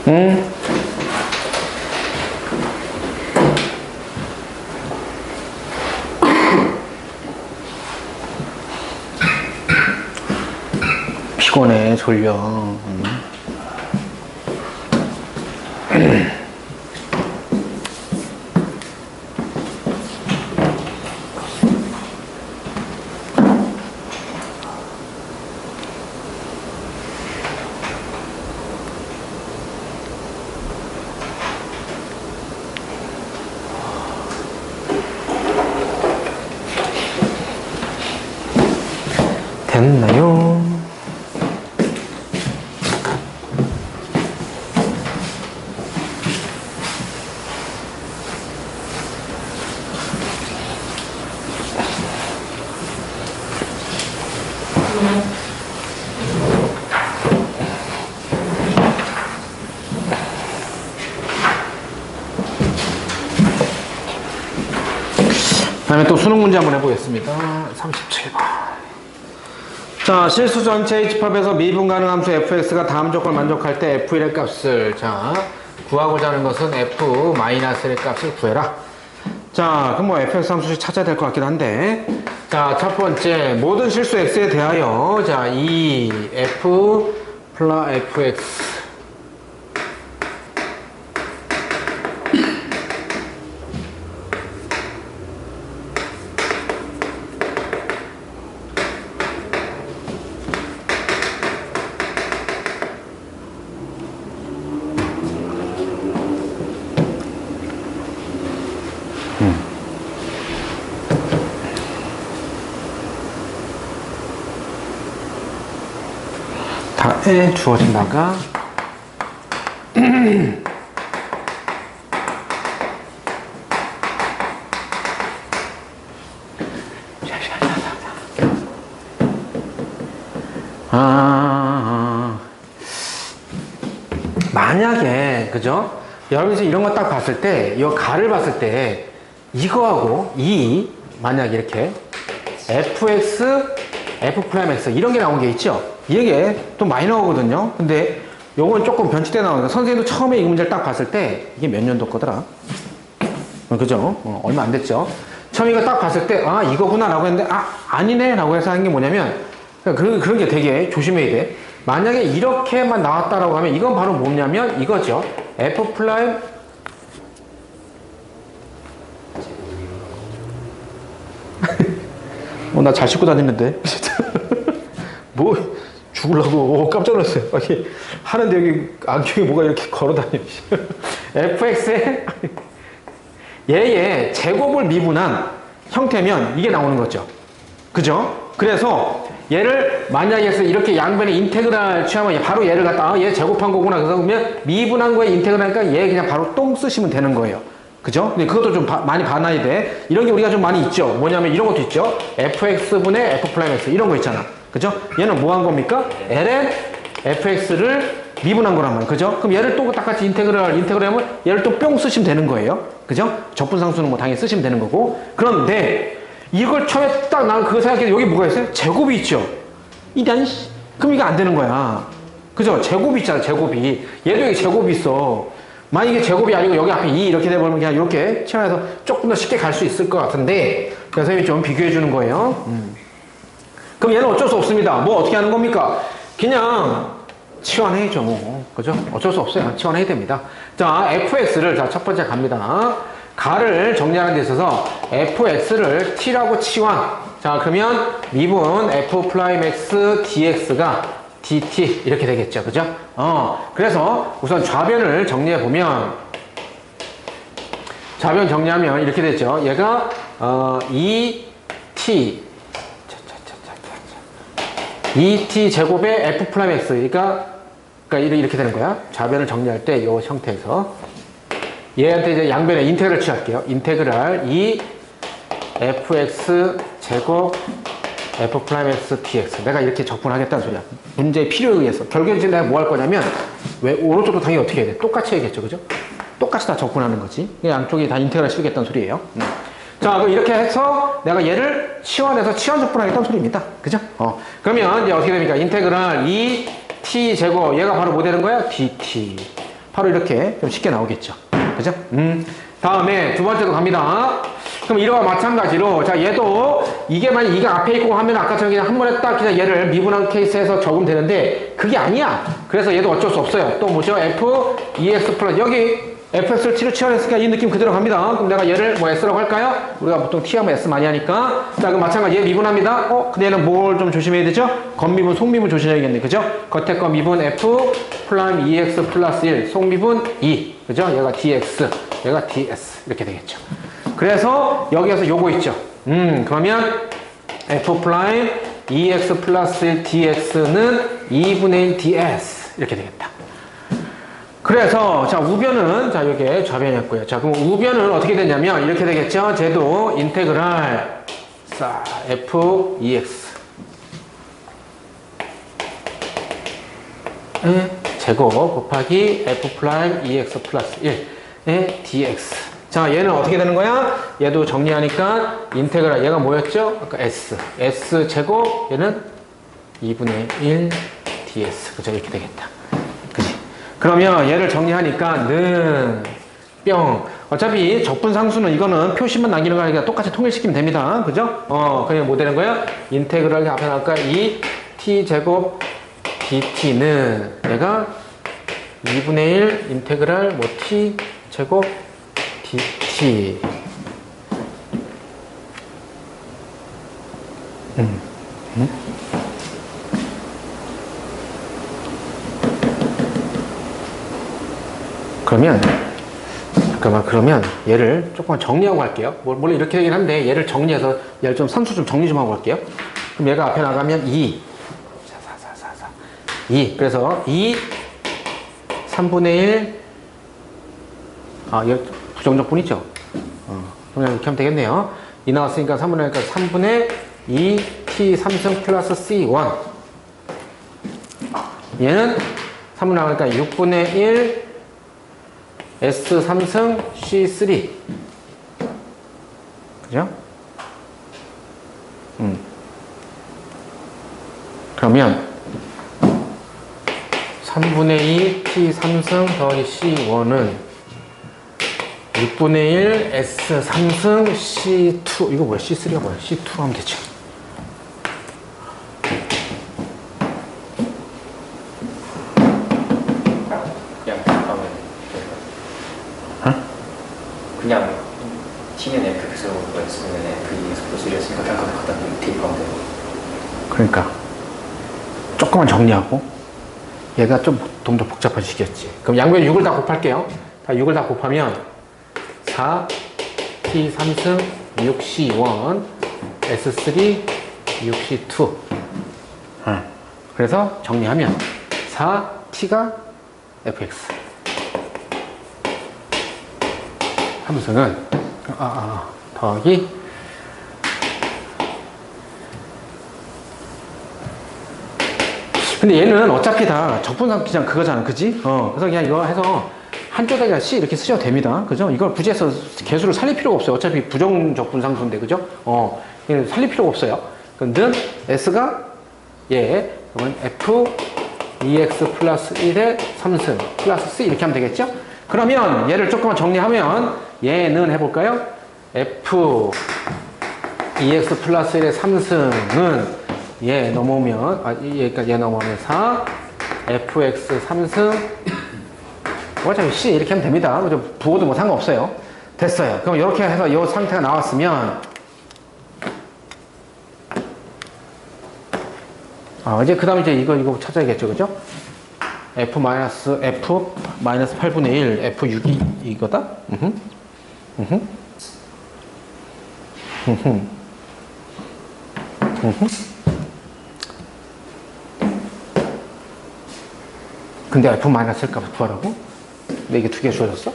응? 피곤해, 졸려. 됐나요? 다음에 또 수능 문제 한번 해보겠습니다. 37번. 자, 실수 전체의 집합에서 미분 가능 함수 fx가 다음 조건을 만족할 때 f1의 값을 구하고자 하는 것은 f-1의 값을 구해라. 자, 그럼 뭐 fx 함수씩 찾아야 될 것 같긴 한데, 자, 첫 번째 모든 실수 x에 대하여 이 f 플러스 fx 다에 주어진다가 만약에 그죠? 여러분이 이런 거 딱 봤을 때, 이 가를 봤을 때 이거하고 만약에 이렇게 fx, f'(x) 이런 게 나온 게 있죠? 이게 또 많이 나오거든요. 근데 요건 조금 변칙돼 나오니까 선생님도 처음에 이 문제를 딱 봤을 때 이게 몇 년도 거더라? 그죠? 얼마 안 됐죠? 처음 이거 딱 봤을 때 이거구나 라고 했는데 아니네 라고 해서 하는 게 뭐냐면 그런 게 되게 조심해야 돼. 만약에 이렇게만 나왔다라고 하면 이건 바로 뭐냐면 이거죠. f 플라임 나 잘 씻고 다니는데 뭐 죽으려고 깜짝 놀랐어요. 하는데 여기 안경에 뭐가 이렇게 걸어다녀. fx에 얘의 제곱을 미분한 형태면 이게 나오는 거죠. 그죠? 그래서 얘를 만약에 이렇게 양변의 인테그랄 취하면 바로 얘를 갖다 얘 제곱한 거구나. 그래서 그러면 미분한 거에 인테그랄 하니까 얘 그냥 바로 똥 쓰시면 되는 거예요. 그죠? 근데 그것도 좀 많이 봐놔야 돼. 이런 게 우리가 좀 많이 있죠. 뭐냐면 이런 것도 있죠. fx분의 f'(x) 이런 거 있잖아. 그죠? 얘는 뭐 한 겁니까? ln fx를 미분한 거란 말이에요. 그죠? 그럼 얘를 또 똑같이 인테그랄 하면 얘를 또 뿅 쓰시면 되는 거예요. 그죠? 적분상수는 뭐 당연히 쓰시면 되는 거고. 그런데 이걸 처음에 딱 난 그거 생각해도 여기 뭐가 있어요? 제곱이 있죠? 그럼 이게 안 되는 거야. 그죠? 제곱이 있잖아, 제곱이. 얘도 여기 제곱이 있어. 만약에 제곱이 아니고 여기 앞에 2 이렇게 돼버리면 그냥 이렇게 치환해서 조금 더 쉽게 갈 수 있을 것 같은데, 그래서 선생님이 좀 비교해 주는 거예요. 그럼 얘는 어쩔 수 없습니다. 뭐 어떻게 하는 겁니까? 그냥 치환해야죠. 그죠? 어쩔 수 없어요. 치환해야 됩니다. 자, fx를, 첫 번째 갑니다. 가를 정리하는 데 있어서 fx를 t라고 치환. 자, 그러면 미분 f'(x) dx가 dt 이렇게 되겠죠. 그죠? 그래서 우선 좌변을 정리해 보면, 좌변 정리하면 이렇게 되죠. 얘가 2t 2t 제곱의 f'(x) 그러니까 이렇게 되는 거야. 좌변을 정리할 때 이 형태에서 얘한테 이제 양변의 인테그랄 취할게요. 인테그랄 2fx 제곱 f'(x) dx. 내가 이렇게 적분하겠다는 소리야. 문제의 필요에 의해서. 결국에 이제 내가 뭐 할 거냐면, 왜 오른쪽도 당연히 어떻게 해야 돼? 똑같이 해야겠죠. 그죠? 똑같이 다 적분하는 거지. 양쪽이 다 인테그랄 씌우겠다는 소리예요. 자, 그럼 이렇게 해서 내가 얘를 치환해서 치환 적분하겠다는 소리입니다. 그죠? 그러면 이제 어떻게 됩니까? 인테그랄 2t 제곱, 얘가 바로 뭐 되는 거야? dt. 바로 이렇게 좀 쉽게 나오겠죠. 그죠? 다음에 두 번째로 갑니다. 그럼 이거와 마찬가지로, 자, 얘도, 이게 만약 이게 앞에 있고 하면 아까처럼 그냥 한 번에 딱 그냥 얘를 미분한 케이스에서 적으면 되는데, 그게 아니야. 그래서 얘도 어쩔 수 없어요. 또 뭐죠? f, EX 플러스, 여기 fx를 t로 치환했으니까 이 느낌 그대로 갑니다. 그럼 내가 얘를 뭐 s라고 할까요? 우리가 보통 t 하면 s 많이 하니까. 자, 그럼 마찬가지 얘 미분합니다. 근데 얘는 뭘 좀 조심해야 되죠? 겉미분, 속미분 조심해야겠네. 그죠? 겉에 거 미분 f 프라임 EX 플러스 1, 속미분 2. 그죠? 얘가 dx, 얘가 ds. 이렇게 되겠죠. 그래서 여기에서 요거 있죠. 그러면 f 프라임 EX 플러스 1 dx는 2분의 1 ds. 이렇게 되겠다. 그래서, 자, 우변은, 자, 이렇게 좌변이었고요. 자, 그럼 우변은 어떻게 되냐면, 이렇게 되겠죠? 쟤도 인테그랄, 자, f, ex. 제곱 곱하기 f 프라임 ex 플러스 1의 dx. 자, 얘는 어떻게 되는 거야? 얘도 정리하니까, 인테그랄, 얘가 뭐였죠? 아까 s. s 제곱, 얘는 2분의 1 ds. 그죠? 이렇게 되겠다. 그러면 얘를 정리하니까 는 뿅. 어차피 적분상수는 이거는 표시만 남기는 거 아니라 똑같이 통일시키면 됩니다. 그죠? 그냥 뭐 되는 거야? 인테그랄 앞에 나올까? 이 t제곱 dt는 얘가 2분의 1 인테그랄 뭐 t제곱 dt. 그러면 잠깐만, 그러면 얘를 조금 정리하고 갈게요. 원래 이렇게 되긴 한데 얘를 정리해서 얘를 좀 선수 좀 정리 좀 하고 갈게요. 그럼 얘가 앞에 나가면 2 2. 그래서 2 3분의 1 이거 부정적분이죠. 그냥 이렇게 하면 되겠네요. 2 나왔으니까 3분의 1이니까 3분의 2 t 3승 플러스 c1. 얘는 3분 나가니까 6분의 1 S 3승 C3. 그죠? 그러면 3분의 2 T 3승 더하기 C1은 6분의 1 S 3승 C2. 이거 뭐야? C3가 뭐야? C2 하면 되죠. 그냥 t는 fx로 쓰면 f2에서 플러스 1이었으니까 그냥 갖다 대입하면 되는 거예요. 그러니까 조금만 정리하고 얘가 좀 더 복잡해지겠지. 그럼 양변 6을 다 곱할게요. 다 6을 다 곱하면 4 t 3승 6c1 s3 6c2. 그래서 정리하면 4t가 fx. 함수는 더하기 근데 얘는 어차피 다 적분상 그냥 그거잖아. 그지? 그래서 그냥 이거 해서 한쪽에다 C 이렇게 쓰셔도 됩니다. 그죠? 이걸 굳이 해서 개수를 살릴 필요가 없어요. 어차피 부정적분상수인데, 그죠? 살릴 필요가 없어요. 근데 S가 그러면 F EX 플러스 1의 3승 플러스 C 이렇게 하면 되겠죠? 그러면 얘를 조금만 정리하면 얘는 해볼까요? F EX 플러스 1의 3승은 얘 넘어오면 그러니까 얘 넘어오면 4 fx 3승 어차피 c 이렇게 하면 됩니다. 부호도 뭐 상관없어요. 됐어요. 그럼 이렇게 해서 이 상태가 나왔으면 이제 그 다음에 이제 이거 찾아야겠죠. 그죠? f 8분의 1 f 6이 이거다? 근데 F-를 값을 구하라고? 근데 이게 두 개 주어졌어?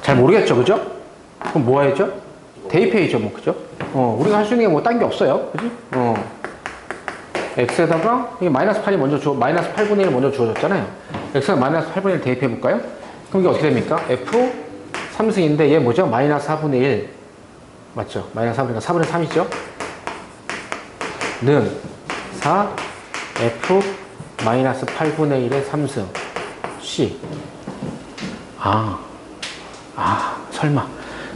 잘 모르겠죠, 그죠? 그럼 뭐 해야죠? 대입해야죠, 뭐, 그죠? 우리가 할 수 있는 게 뭐 딴 게 없어요, 그지? x에다가, 이게 마이너스 8이 마이너스 8분의 1을 먼저 주어졌잖아요. x가 마이너스 8분의 1 대입해볼까요? 그럼 이게 어떻게 됩니까? f 3승인데 얘 뭐죠? 마이너스 4분의 1. 맞죠? 마이너스 4분의 1, 4분의 3이죠? 는 4 f 마이너스 8분의 1의 3승 C. 설마.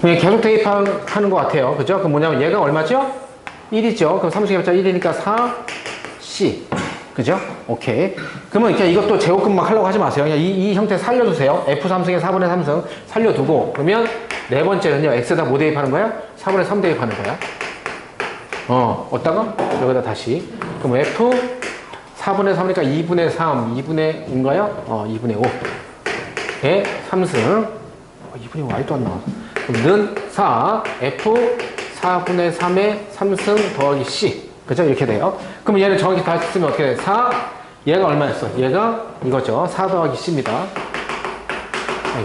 계속 대입하는 것 같아요. 그죠? 그럼 뭐냐면 얘가 얼마죠? 1이죠. 그럼 3승 해봤자 1이니까 4 C. 그죠? 오케이. 그러면 그냥 이것도 제곱근막 하려고 하지 마세요. 그냥 이 형태 살려두세요. F3승에 4분의 3승 살려두고, 그러면 네 번째는요, X에다 뭐 대입하는 거야? 4분의 3 대입하는 거야. 어디다가? 여기다 다시. 그럼 F 4분의 3이니까 2분의 3, 2분의 5인가요? 2분의 5에 3승. 2분의 5 아직도 안 나와. 그럼 는 4, F 4분의 3에 3승 더하기 C. 그죠? 이렇게 돼요. 그럼 얘는 정확히 다시 쓰면 어떻게 돼? 4, 얘가 얼마였어? 얘가 이거죠. 4 더하기 C입니다.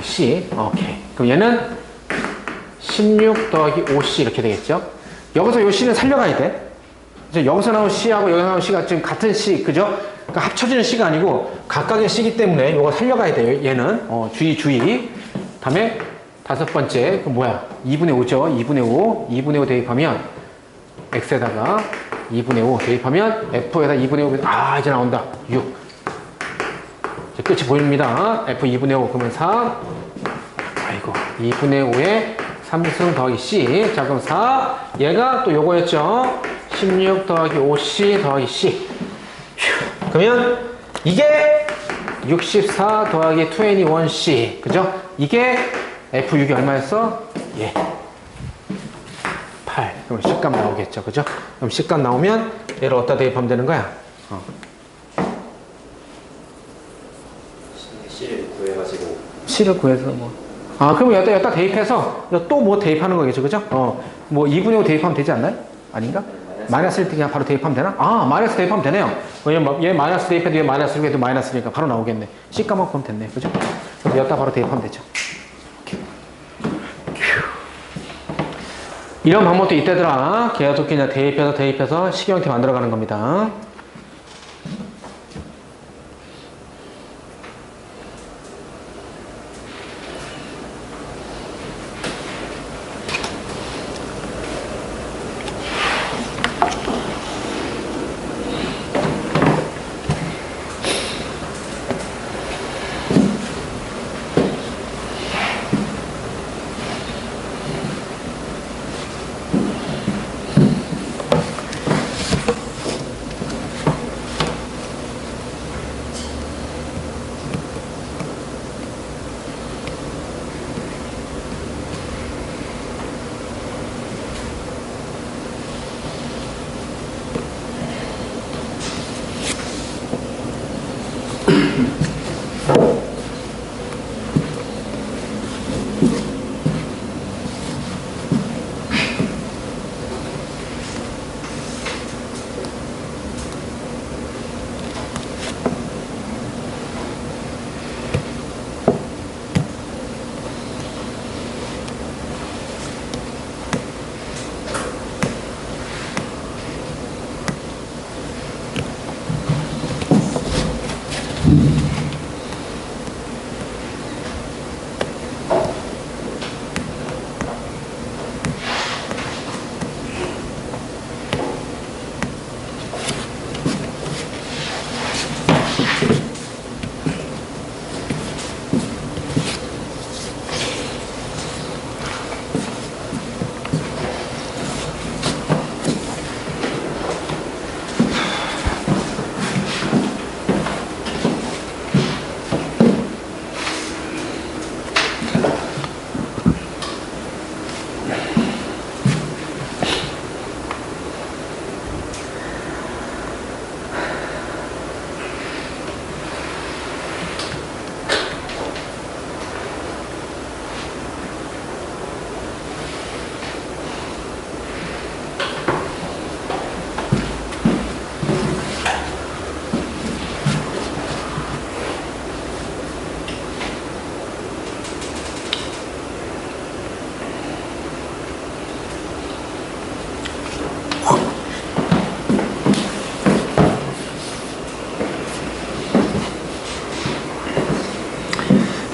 C. 오케이. 그럼 얘는 16 더하기 5C 이렇게 되겠죠? 여기서 이 C는 살려가야 돼. 이제 여기서 나온 C하고 여기서 나온 C가 지금 같은 C, 그죠? 그러니까 합쳐지는 C가 아니고 각각의 C이기 때문에 이거 살려가야 돼요. 얘는. 주의. 다음에 다섯 번째, 그 뭐야? 2분의 5죠? 2분의 5. 2분의 5 대입하면 X에다가 2분의 5 대입하면 F에다 2분의 5. 이제 나온다. 6. 이제 끝이 보입니다. F 2분의 5. 그러면 4. 2분의 5에 3승 더하기 C. 자, 그럼 4. 얘가 또 요거였죠? 16 더하기 5C 더하기 C. 휴. 그러면 이게 64 더하기 21C. 그죠? 이게 F6이 얼마였어? 8. 그럼 C값 나오겠죠. 그죠? 그럼 C값 나오면 얘를 어디다 대입하면 되는 거야? C를 구해가지고. C를 구해서 뭐. 그럼 여기다 대입해서 또 뭐 대입하는 거겠죠. 그죠? 뭐 2분의 5 대입하면 되지 않나요? 아닌가? 마이너스일 때 그냥 바로 대입하면 되나? 마이너스 대입하면 되네요. 얘 마이너스 대입해도 얘 마이너스고 얘도 마이너스니까 바로 나오겠네. C값만 보면 됐네. 그죠? 그럼 여기다 바로 대입하면 되죠. 이런 방법도 이때더라. 계속 그냥 대입해서 식형태 만들어가는 겁니다.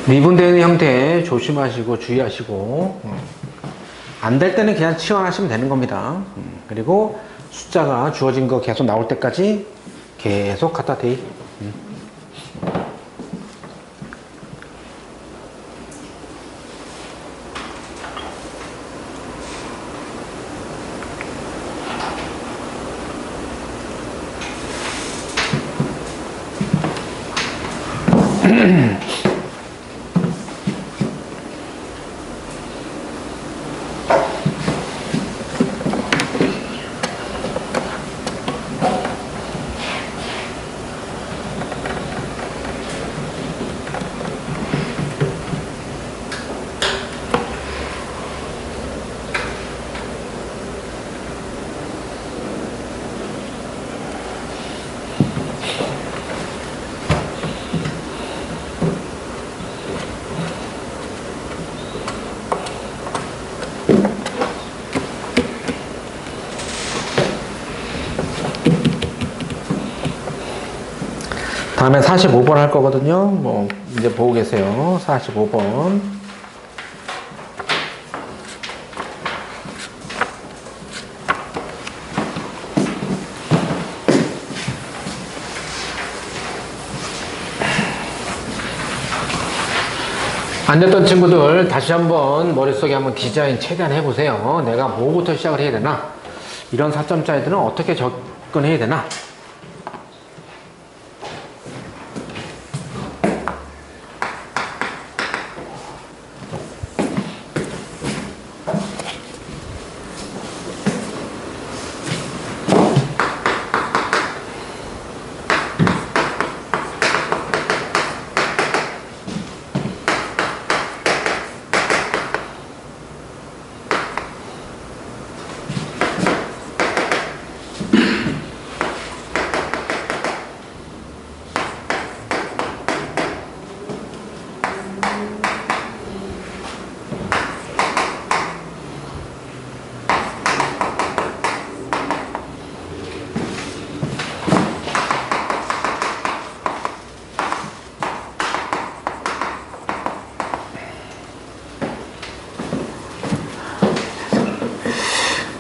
미분되는 형태 조심하시고 주의하시고 안 될 때는 그냥 치환하시면 되는 겁니다. 그리고 숫자가 주어진 거 계속 나올 때까지 계속 갖다 대입. 다음에 45번 할 거거든요. 뭐 이제 보고 계세요. 45번. 안 됐던 친구들 다시 한번 머릿속에 한번 디자인 최대한 해보세요. 내가 뭐부터 시작을 해야 되나? 이런 4점짜리들은 어떻게 접근해야 되나?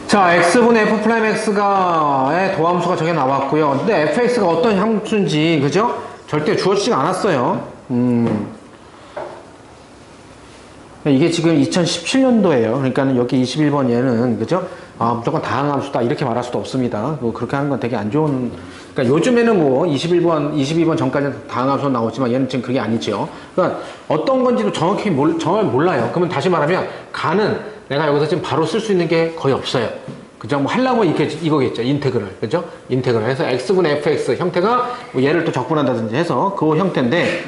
자, x분의 f 프라임 x가의 도함수가 저게 나왔고요. 근데 fx가 어떤 함수인지, 그죠? 절대 주어지지가 않았어요. 이게 지금 2017년도예요. 그러니까 여기 21번 얘는, 그죠? 아, 무조건 다항함수다. 이렇게 말할 수도 없습니다. 뭐 그렇게 하는 건 되게 안 좋은. 그러니까 요즘에는 뭐 22번 전까지는 다항함수 나오지만 얘는 지금 그게 아니죠. 그러니까 어떤 건지도 정확히 정말 몰라요. 그러면 다시 말하면 가는 내가 여기서 지금 바로 쓸 수 있는 게 거의 없어요. 그죠? 뭐 하려면 이거겠죠. 인테그럴. 그죠? 인테그럴 해서 x분의 fx 형태가 뭐 얘를 또 적분한다든지 해서 그 형태인데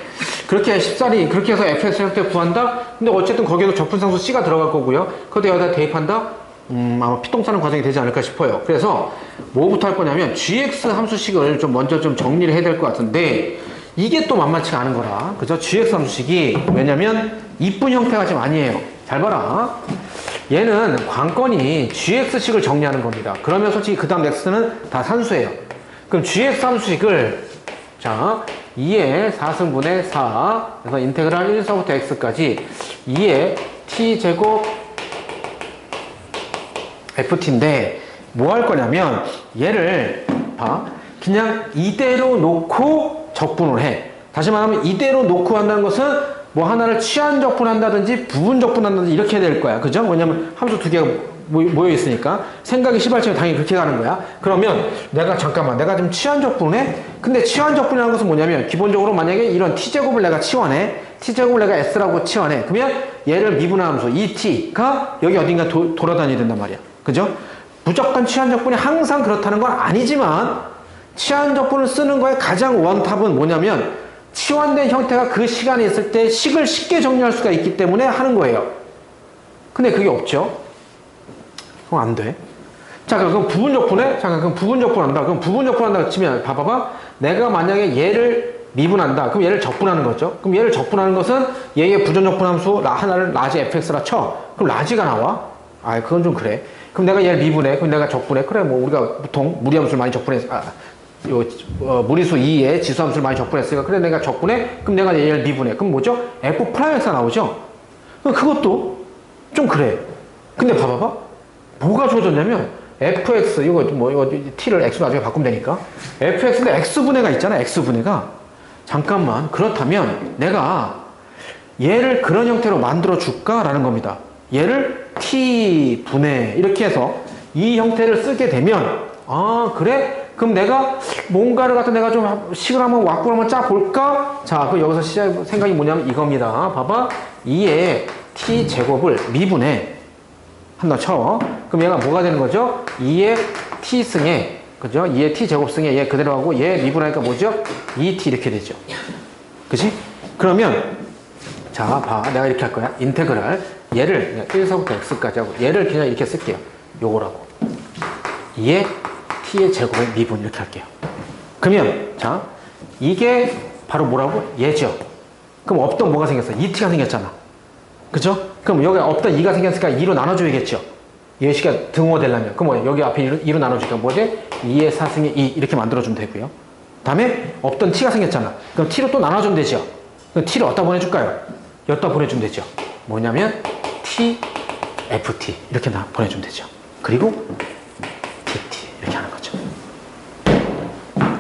그렇게 쉽사리 그렇게 해서 fx 형태 구한다? 근데 어쨌든 거기에도 적분상수 c가 들어갈 거고요. 그것도 여기다 대입한다? 아마 피똥 싸는 과정이 되지 않을까 싶어요. 그래서 뭐부터 할 거냐면 gx 함수식을 좀 먼저 좀 정리를 해야 될 것 같은데 이게 또 만만치가 않은 거라. 그죠? gx 함수식이 왜냐면 이쁜 형태가 지금 아니에요. 잘 봐라. 얘는 관건이 gx식을 정리하는 겁니다. 그러면 솔직히 그 다음 x는 다 산수예요. 그럼 gx 함수식을 자 2의 4승분의 4 그래서 인테그랄 1서부터 x까지 2의 t제곱 ft인데 뭐 할 거냐면 얘를 봐 그냥 이대로 놓고 적분을 해. 다시 말하면 이대로 놓고 한다는 것은 뭐 하나를 취한 적분한다든지 부분 적분한다든지 이렇게 해야 될 거야. 그죠? 왜냐면 함수 두 개가 모여 있으니까 생각이 시발점이 당연히 그렇게 가는 거야. 그러면 내가 잠깐만 내가 지금 취한 적분해? 근데 취한 적분이라는 것은 뭐냐면 기본적으로 만약에 이런 t제곱을 내가 치환해 t제곱을 내가 s라고 치환해 그러면 얘를 미분함수 2t가 여기 어딘가 돌아다녀야 된단 말이야. 그죠? 무조건 취한 적분이 항상 그렇다는 건 아니지만 취한 적분을 쓰는 거의 가장 원탑은 뭐냐면 치환된 형태가 그 시간에 있을 때 식을 쉽게 정리할 수가 있기 때문에 하는 거예요. 근데 그게 없죠? 그럼 안 돼. 자, 그럼 부분적분해? 잠깐, 그럼 부분적분한다. 그럼 부분적분한다 치면, 봐봐봐. 내가 만약에 얘를 미분한다. 그럼 얘를 적분하는 거죠. 그럼 얘를 적분하는 것은 얘의 부전적분함수 하나를 라지 fx라 쳐. 그럼 라지가 나와? 아, 그건 좀 그래. 그럼 내가 얘를 미분해. 그럼 내가 적분해. 그래, 뭐 우리가 보통 무리함수를 많이 적분해. 무리수 2에 지수함수를 많이 적분했으니까 그래 내가 적분해? 그럼 내가 얘를 미분해. 그럼 뭐죠? f 프라임x가 나오죠? 그것도 좀 그래. 근데 봐봐봐. 뭐가 주어졌냐면 fx 이거 t를 x로 나중에 바꾸면 되니까 fx인데 x분해가 있잖아. x분해가. 잠깐만, 그렇다면 내가 얘를 그런 형태로 만들어 줄까? 라는 겁니다. 얘를 t분의 이렇게 해서 이 형태를 쓰게 되면 아 그래? 그럼 내가 뭔가를 갖다 내가 좀 식을 한번 왁구를 한번 짜 볼까? 자, 그럼 여기서 생각이 뭐냐면 이겁니다. 봐봐. 2의 t제곱을 미분해 한다 쳐. 그럼 얘가 뭐가 되는 거죠? 2의 t승에 그죠? 2의 t제곱승에 얘 그대로 하고 얘 미분하니까 뭐죠? 2t 이렇게 되죠. 그치? 그러면 자, 봐. 내가 이렇게 할 거야. 인테그랄. 얘를 1서부터 x까지 하고 얘를 그냥 이렇게 쓸게요. 요거라고. 2의 t의 제곱의 미분 이렇게 할게요. 그러면 자, 이게 바로 뭐라고? 얘죠. 그럼 없던 뭐가 생겼어? 2t가 생겼잖아. 그죠? 그럼 여기 없던 2가 생겼으니까 2로 나눠줘야겠죠. 예시가 등호되려면. 그럼 뭐 여기 앞에 2로 나눠주니까 뭐지? 2의 4승의 2 이렇게 만들어주면 되고요. 다음에 없던 t가 생겼잖아. 그럼 t로 또 나눠주면 되죠. 그럼 t를 어디다 보내줄까요? 여기다 보내주면 되죠. 뭐냐면 t, ft 이렇게 보내주면 되죠. 그리고 dt 이렇게 하는 거죠.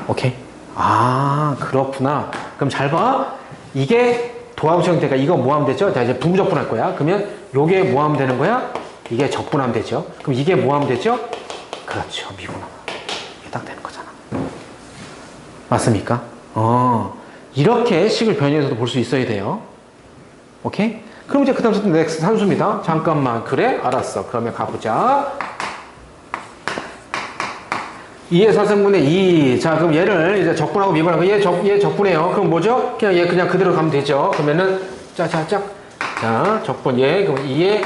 오케이? 아 그렇구나. 그럼 잘 봐. 이게 도함수 형태가 이거 뭐 하면 되죠? 자 이제 부부적분할 거야. 그러면 요게 뭐 하면 되는 거야? 이게 적분하면 되죠. 그럼 이게 뭐 하면 되죠? 그렇죠. 미분하면 이게 딱 되는 거잖아. 맞습니까? 이렇게 식을 변형해서도 볼 수 있어야 돼요. 오케이? 그럼 이제 그 다음 넥스트 산수입니다. 잠깐만. 그래? 알았어. 그러면 가보자. 2의 4승분의 2. 자, 그럼 얘를 이제 적분하고 미분하고 얘 적분해요. 그럼 뭐죠? 그냥 얘 그냥 그대로 가면 되죠. 그러면은 짜자짝. 자, 적분 얘. 그럼 2의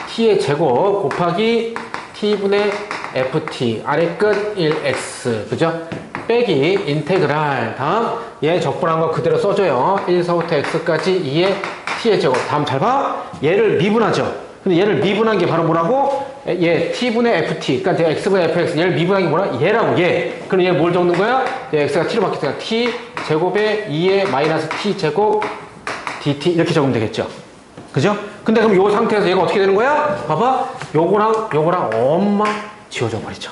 t의 제곱 곱하기 t분의 ft. 아래 끝 1x. 그죠? 빼기 인테그랄. 다음 얘 적분한 거 그대로 써줘요. 1서부터 x까지 2의 t의 제곱. 다음 잘 봐. 얘를 미분하죠. 근데 얘를 미분한 게 바로 뭐라고? 얘 t분의 ft. 그러니까 x분의 fx. 얘를 미분한 게 뭐라? 얘라고 얘. 그럼 얘 뭘 적는 거야? 얘 x가 t로 바뀌었으니까 t 제곱에 2의 마이너스 t 제곱 dt 이렇게 적으면 되겠죠. 그죠? 근데 그럼 요 상태에서 얘가 어떻게 되는 거야? 봐봐. 요거랑 엄마 지워져 버리죠.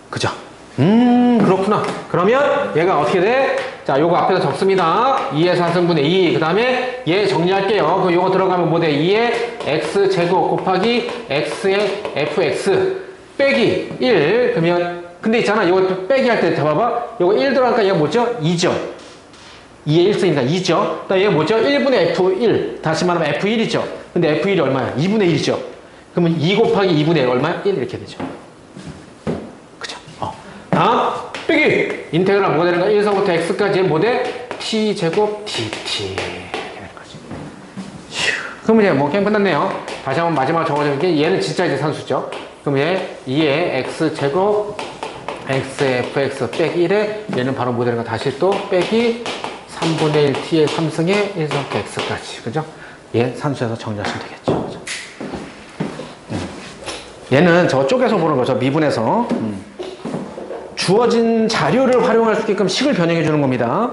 그죠? 그렇구나. 그러면 얘가 어떻게 돼? 자, 요거 앞에서 적습니다. 2의 4승분의 2. 그 다음에 얘 정리할게요. 그럼 요거 들어가면 뭐 돼? 2의 x제곱 곱하기 x의 fx 빼기 1. 그러면 근데 있잖아. 요거 빼기 할 때 잡아봐. 요거 1 들어가니까 얘가 뭐죠? 2죠. 2의 1승이니까 2죠. 그 다음에 얘가 뭐죠? 1분의 f1. 다시 말하면 f1이죠. 근데 f1이 얼마야? 2분의 1이죠. 그러면 2 곱하기 2분의 1 얼마야? 1 이렇게 되죠. 다음 빼기 인테그랄 뭐가 되는 거야? 1서부터 x까지 뭐 돼? t제곱 dt 이렇게 되는 거지. 그럼 이제 뭐 게임 끝났네요. 다시 한번 마지막으로 적어줄게. 얘는 진짜 이제 산수죠. 그럼 얘 2의 x제곱 xfx 빼기 1에 얘는 바로 뭐 되는 거야? 다시 또 빼기 3분의 1 t의 3승에 1서부터 x까지. 그죠? 얘 산수에서 정리하시면 되겠죠. 그죠? 얘는 저 쪼개서 보는 거죠. 미분해서. 주어진 자료를 활용할 수 있게끔 식을 변형해 주는 겁니다.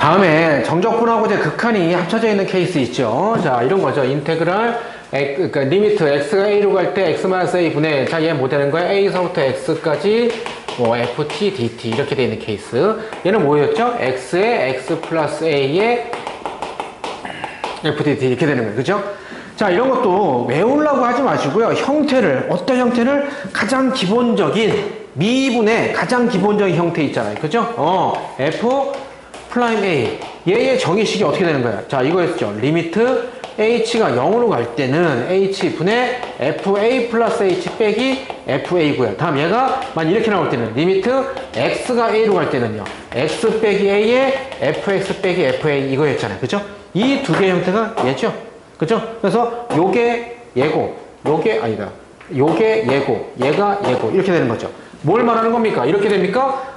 다음에 정적분하고 이제 극한이 합쳐져 있는 케이스 있죠. 자, 이런 거죠. 인테그랄, 그러니까 리미트 x가 a로 갈 때 x-a 분의, 자, 얘 뭐 되는 거야? a서부터 x까지 뭐 ft, dt 이렇게 돼 있는 케이스. 얘는 뭐였죠? x에 x 플러스 a에 ft, dt 이렇게 되는 거예요. 그죠? 자, 이런 것도 외우려고 하지 마시고요. 형태를, 어떤 형태를 가장 기본적인 미분의 가장 기본적인 형태 있잖아요. 그죠? f 프라임 a. 얘의 정의식이 어떻게 되는 거야? 자, 이거였죠. 리미트 h가 0으로 갈 때는 h분의 fa 플러스 h 빼기 fa고요. 다음 얘가 만약 이렇게 나올 때는 리미트 x가 a로 갈 때는요. x 빼기 a에 fx 빼기 fa 이거였잖아요. 그죠? 이 두 개의 형태가 얘죠. 그죠? 그래서 요게 얘고, 요게 아니다. 요게 얘고, 얘가 얘고 이렇게 되는 거죠. 뭘 말하는 겁니까? 이렇게 됩니까?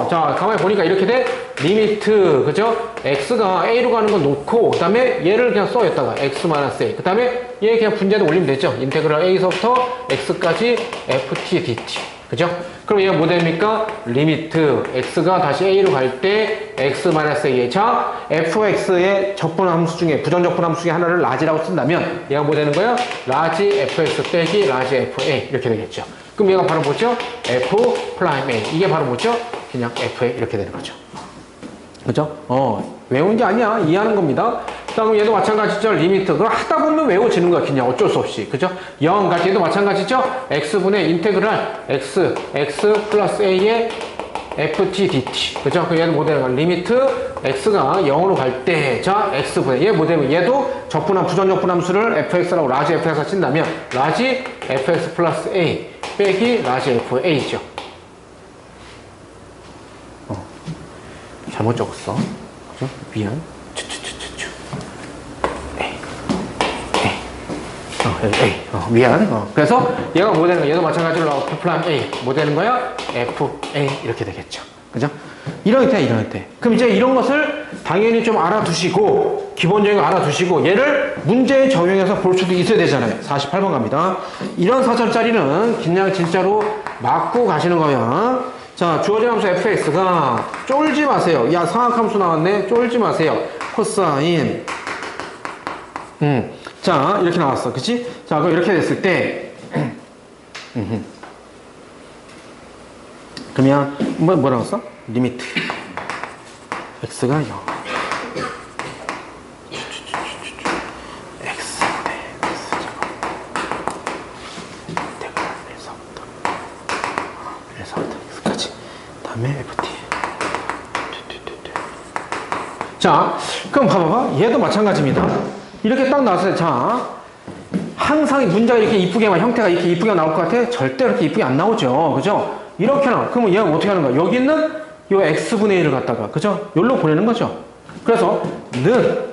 자, 가만히 보니까 이렇게 돼. 리미트, 그죠? x가 a로 가는 건 놓고, 그 다음에 얘를 그냥 써였다가 x-a. 그 다음에 얘 그냥 분자도 올리면 되죠. 인테그랄 a서부터 x까지 ft, dt. 그죠? 그럼 얘가 뭐 됩니까? 리미트 x가 다시 a로 갈 때 x-a에. 자, fx의 적분 함수 중에, 부정적분 함수 중에 하나를 라지라고 쓴다면 얘가 뭐 되는 거야? 라지 fx 빼기 라지 fa. 이렇게 되겠죠. 그럼 얘가 바로 뭐죠? f 프라임 a. 이게 바로 뭐죠? 그냥 fa 이렇게 되는 거죠. 그죠? 외우는 게 아니야. 이해하는 겁니다. 그럼 얘도 마찬가지죠. 리미트. 그걸 하다 보면 외워지는 거야. 그냥 어쩔 수 없이. 그죠? 0 갈 때도 마찬가지죠. x분의 인테그랄 x 플러스 a의 ft, dt. 그죠? 그 얘는 뭐 되는 거야? 리미트 x가 0으로 갈 때, 자, x분의, 얘 뭐 되면 얘도 적분함, 부정적분 함수를 fx라고 라지 fx가 쓴다면, 라지 fx 플러스 a 빼기 라지 fa죠. 잘못 적었어. 그죠? 미안. 미안. 그래서 얘가 뭐 되는 거야? 얘도 마찬가지로 f 프라임 a. 뭐 되는 거야? fa 이렇게 되겠죠. 그죠? 이런 형태, 이런 형태. 그럼 이제 이런 것을 당연히 좀 알아두시고, 기본적인 거 알아두시고, 얘를 문제에 적용해서 볼 수도 있어야 되잖아요. 48번 갑니다. 이런 4점짜리는 그냥 진짜로 맞고 가시는 거면, 자, 주어진 함수 fx가 쫄지 마세요. 야, 상악함수 나왔네? 쫄지 마세요. 코사인. 자, 이렇게 나왔어. 그치? 자, 그럼 이렇게 됐을 때, 그러면, 뭐라고 써? 리미트. x가 0. x분의 x제곱. 1서부터 다음에 ft. 자, 그럼 봐봐봐. 얘도 마찬가지입니다. 이렇게 딱 나왔어요. 자, 항상 문자가 이렇게 이쁘게만, 형태가 이렇게 이쁘게 나올 것 같아? 절대 이렇게 이쁘게 안 나오죠. 그죠? 이렇게 나와. 그러면 얘가 어떻게 하는 거야? 여기 있는 요 x분의 1을 갖다가, 그죠? 여기로 보내는 거죠. 그래서,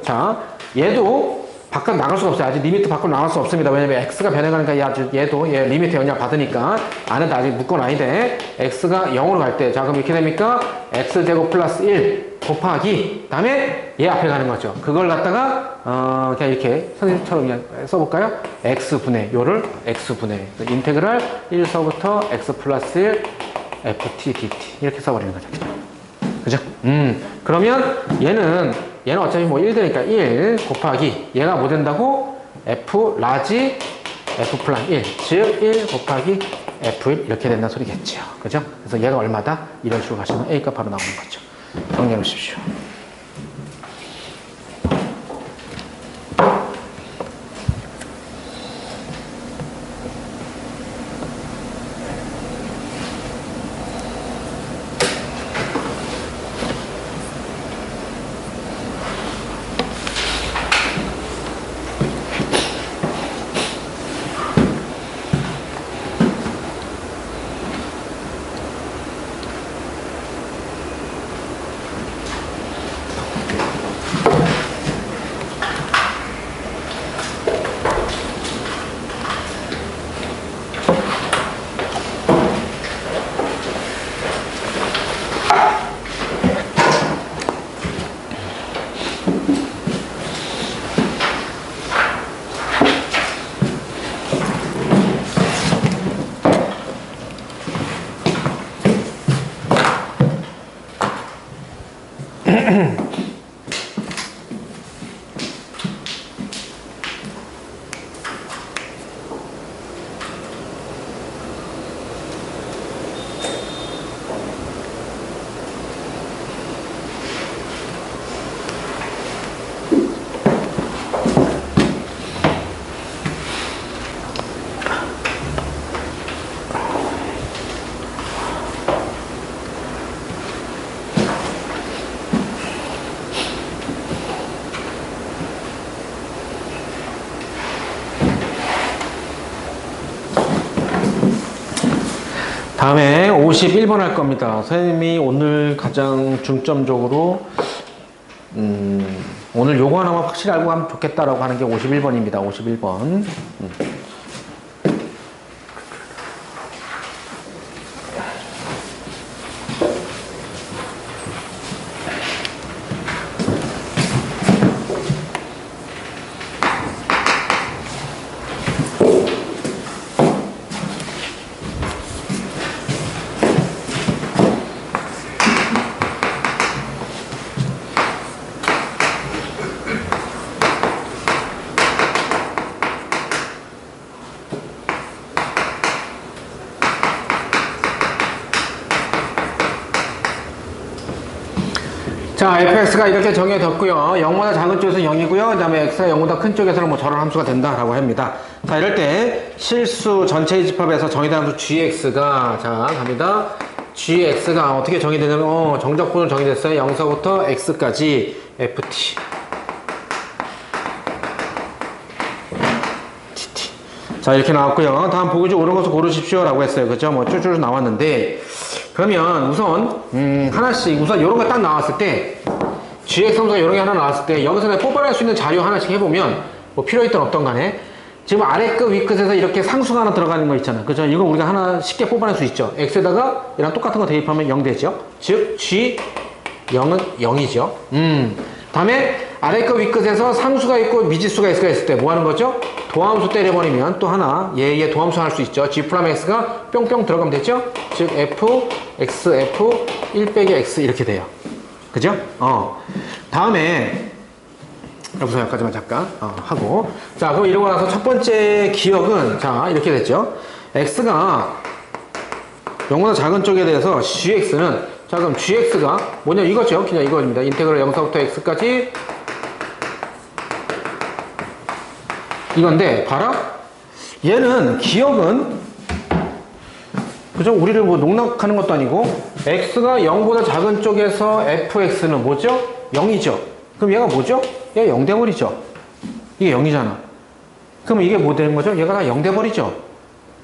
자, 얘도 바깥 나갈 수가 없어요. 아직 리미트 밖으로 나갈 수 없습니다. 왜냐면 x가 변해가니까 얘도 얘 리미트 영향 받으니까 안에다 아직 묶어놔야 돼. x가 0으로 갈 때. 자, 그럼 이렇게 됩니까? x제곱 플러스 1 곱하기 다음에 얘 앞에 가는 거죠. 그걸 갖다가 그냥 이렇게 선생님처럼 그냥 써볼까요? x분의 요를 x분의 인테그랄 1서부터 x 플러스 1 ft dt 이렇게 써버리는 거죠. 그죠? 그러면 얘는 어차피 뭐 1 되니까 1 곱하기 얘가 뭐 된다고? f 라지 f 플러스 1, 즉 1 곱하기 f1 이렇게 된다는 소리겠죠. 그죠? 그래서 얘가 얼마다? 이런 식으로 가시면 a 값 바로 나오는 거죠. 정리해 보십시오. 다음에 51번 할 겁니다. 선생님이 오늘 가장 중점적으로 오늘 요거 하나만 확실히 알고 가면 좋겠다라고 하는 게 51번입니다. 51번. 자, fx가 이렇게 정해졌고요. 0보다 작은 쪽에서는 0이고요. 그 다음에 x가 0보다 큰 쪽에서는 뭐 저런 함수가 된다라고 합니다. 자, 이럴 때 실수 전체의 집합에서 정의된 함수 gx가, 자, 갑니다. gx가 어떻게 정의되냐면, 정적분으로 정의됐어요. 0서부터 x까지 ft. 자, 이렇게 나왔고요. 다음 보기 중 옳은 것을 고르십시오 라고 했어요. 그죠? 뭐 쭈쭈쭈 나왔는데, 그러면 우선 하나씩 우선 이런 거 딱 나왔을 때 gx 함수가 이런 게 하나 나왔을 때 여기서 내가 뽑아낼 수 있는 자료 하나씩 해보면 뭐 필요했던 없던 간에 지금 아래 끝 위 끝에서 이렇게 상수가 하나 들어가는 거 있잖아요. 그죠? 이거 우리가 하나 쉽게 뽑아낼 수 있죠. x에다가 이랑 똑같은 거 대입하면 0 되죠. 즉 g 0은 0이죠. 다음에 아래 끝 위 끝에서 상수가 있고 미지수가 있을 때 뭐 하는 거죠? 도함수 때려버리면 또 하나 얘 도함수 할 수 있죠. g 프라임 x가 뿅뿅 들어가면 되죠. 즉 f x f 1 빼기 x 이렇게 돼요. 그죠? 다음에 여기서 여기까지만 잠깐 하고, 자, 그럼 이러고 나서 첫 번째 기억은 자 이렇게 됐죠. x가 0보다 작은 쪽에 대해서 gx는, 자 그럼 gx가 뭐냐 이거죠. 그냥 이거입니다. 인테그럴 0서부터 x까지 이건데, 봐라. 얘는 기억은, 그죠? 우리를 뭐 농락하는 것도 아니고, x가 0보다 작은 쪽에서 fx는 뭐죠? 0이죠. 그럼 얘가 뭐죠? 얘가 0 돼버리죠. 이게 0이잖아. 그럼 이게 뭐 되는 거죠? 얘가 다 0 돼버리죠.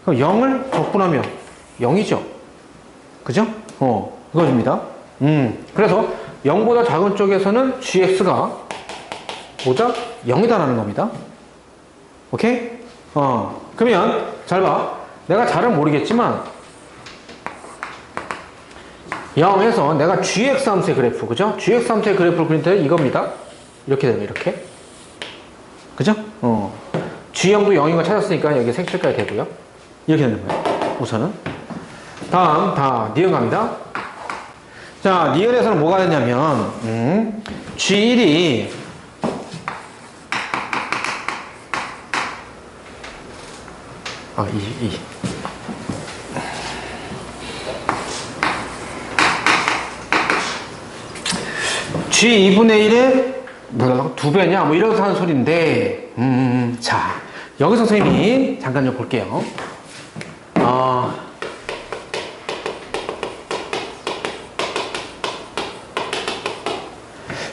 그럼 0을 적분하면 0이죠. 그죠? 이거입니다. 그래서 0보다 작은 쪽에서는 gx가 뭐죠? 0이다라는 겁니다. 오케이? 그러면 잘 봐. 내가 잘은 모르겠지만 0에서 내가 gx 함수의 그래프, 그죠? gx 함수의 그래프를 그릴 때 이겁니다. 이렇게 되면 이렇게. 그죠? g0도 0인 거 찾았으니까 여기 색칠까지 되고요. 이렇게 되는 거예요. 우선은. 다음 다 니은 갑니다. 자, 니은에서는 뭐가 되냐면 g1이 2. G 2분의 1에 뭐야, 2배냐? 뭐 이래서 하는 소리인데, 자, 여기서 선생님이 잠깐 좀 볼게요.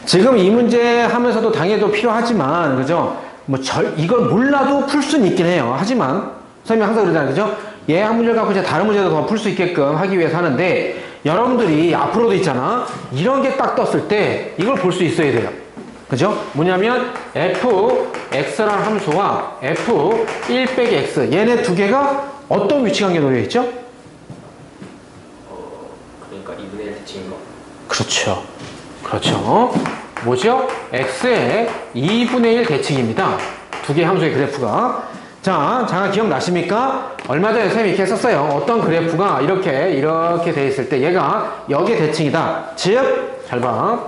지금 이 문제 하면서도 당연히 필요하지만, 그죠? 뭐, 이걸 몰라도 풀 수는 있긴 해요. 하지만, 선생님이 항상 그러잖아요. 그죠? 얘 한 문제를 갖고 이제 다른 문제도 더 풀 수 있게끔 하기 위해서 하는데, 여러분들이 앞으로도 있잖아. 이런 게 딱 떴을 때, 이걸 볼 수 있어야 돼요. 그죠? 뭐냐면, fx라는 함수와 f1 빼기 x. 얘네 두 개가 어떤 위치관계에 놓여 있죠? 그러니까 2분의 1 대칭인 거. 그렇죠. 그렇죠. 뭐죠? x의 2분의 1 대칭입니다. 두 개의 함수의 그래프가. 자, 잠깐 기억나십니까? 얼마 전에 선생님이 이렇게 했었어요. 어떤 그래프가 이렇게 돼 있을 때 얘가 여기에 대칭이다. 즉, 잘 봐.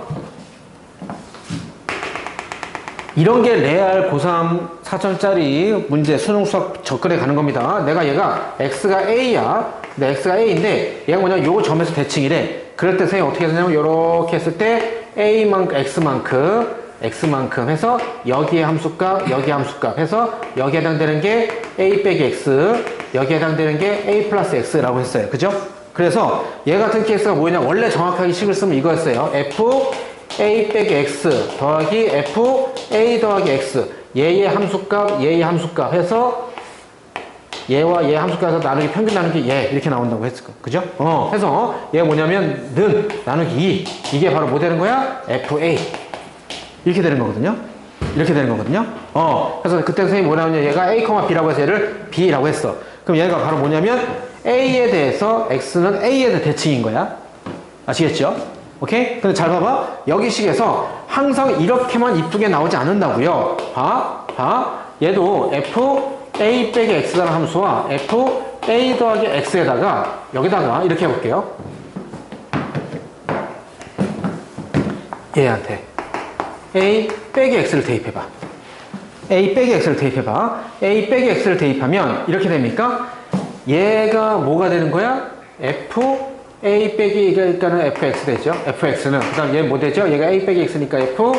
이런 게 레알 고3 4점짜리 문제 수능 수학 접근해 가는 겁니다. 얘가 x가 a야. 근데 x가 a인데 얘가 뭐냐면 요거 점에서 대칭이래. 그럴 때 선생님이 어떻게 하냐면 요렇게 했을 때 a만큼 x만큼 해서 여기에 함수값 여기에 함수값 해서 여기에 해당되는 게 a 빼기 x, 여기에 해당되는 게 a 플러스 x라고 했어요. 그죠? 그래서 얘 같은 케이스가 뭐냐, 원래 정확하게 식을 쓰면 이거였어요. f a 빼기 x 더하기 f a 더하기 x, 얘의 함수값 해서 얘와 얘 함수값에서 나누기 평균 나누기 얘 이렇게 나온다고 했을 거. 그죠? 해서 얘가 뭐냐면 는 나누기 2, 이게 바로 뭐 되는 거야? fa 이렇게 되는 거거든요. 이렇게 되는 거거든요. 그래서 그때 선생님이 뭐라고 하냐, 얘가 a, b라고 해서 얘를 b라고 했어. 그럼 얘가 바로 뭐냐면 a에 대해서 x는 a에 대해 대칭인 거야. 아시겠죠? 오케이? 근데 잘 봐봐. 여기 식에서 항상 이렇게만 이쁘게 나오지 않는다고요. 얘도 f a 빼기 x라는 함수와 f a 더하기 x에다가 여기다가 이렇게 해볼게요. 얘한테 a 빼기 x를 대입해봐. a 빼기 x를 대입해봐. a 빼기 x를 대입하면 이렇게 됩니까? 얘가 뭐가 되는 거야? f a 빼기 그러니까는 fx 되죠. fx는 그 다음 얘 뭐 되죠? 얘가 a 빼기 x니까 f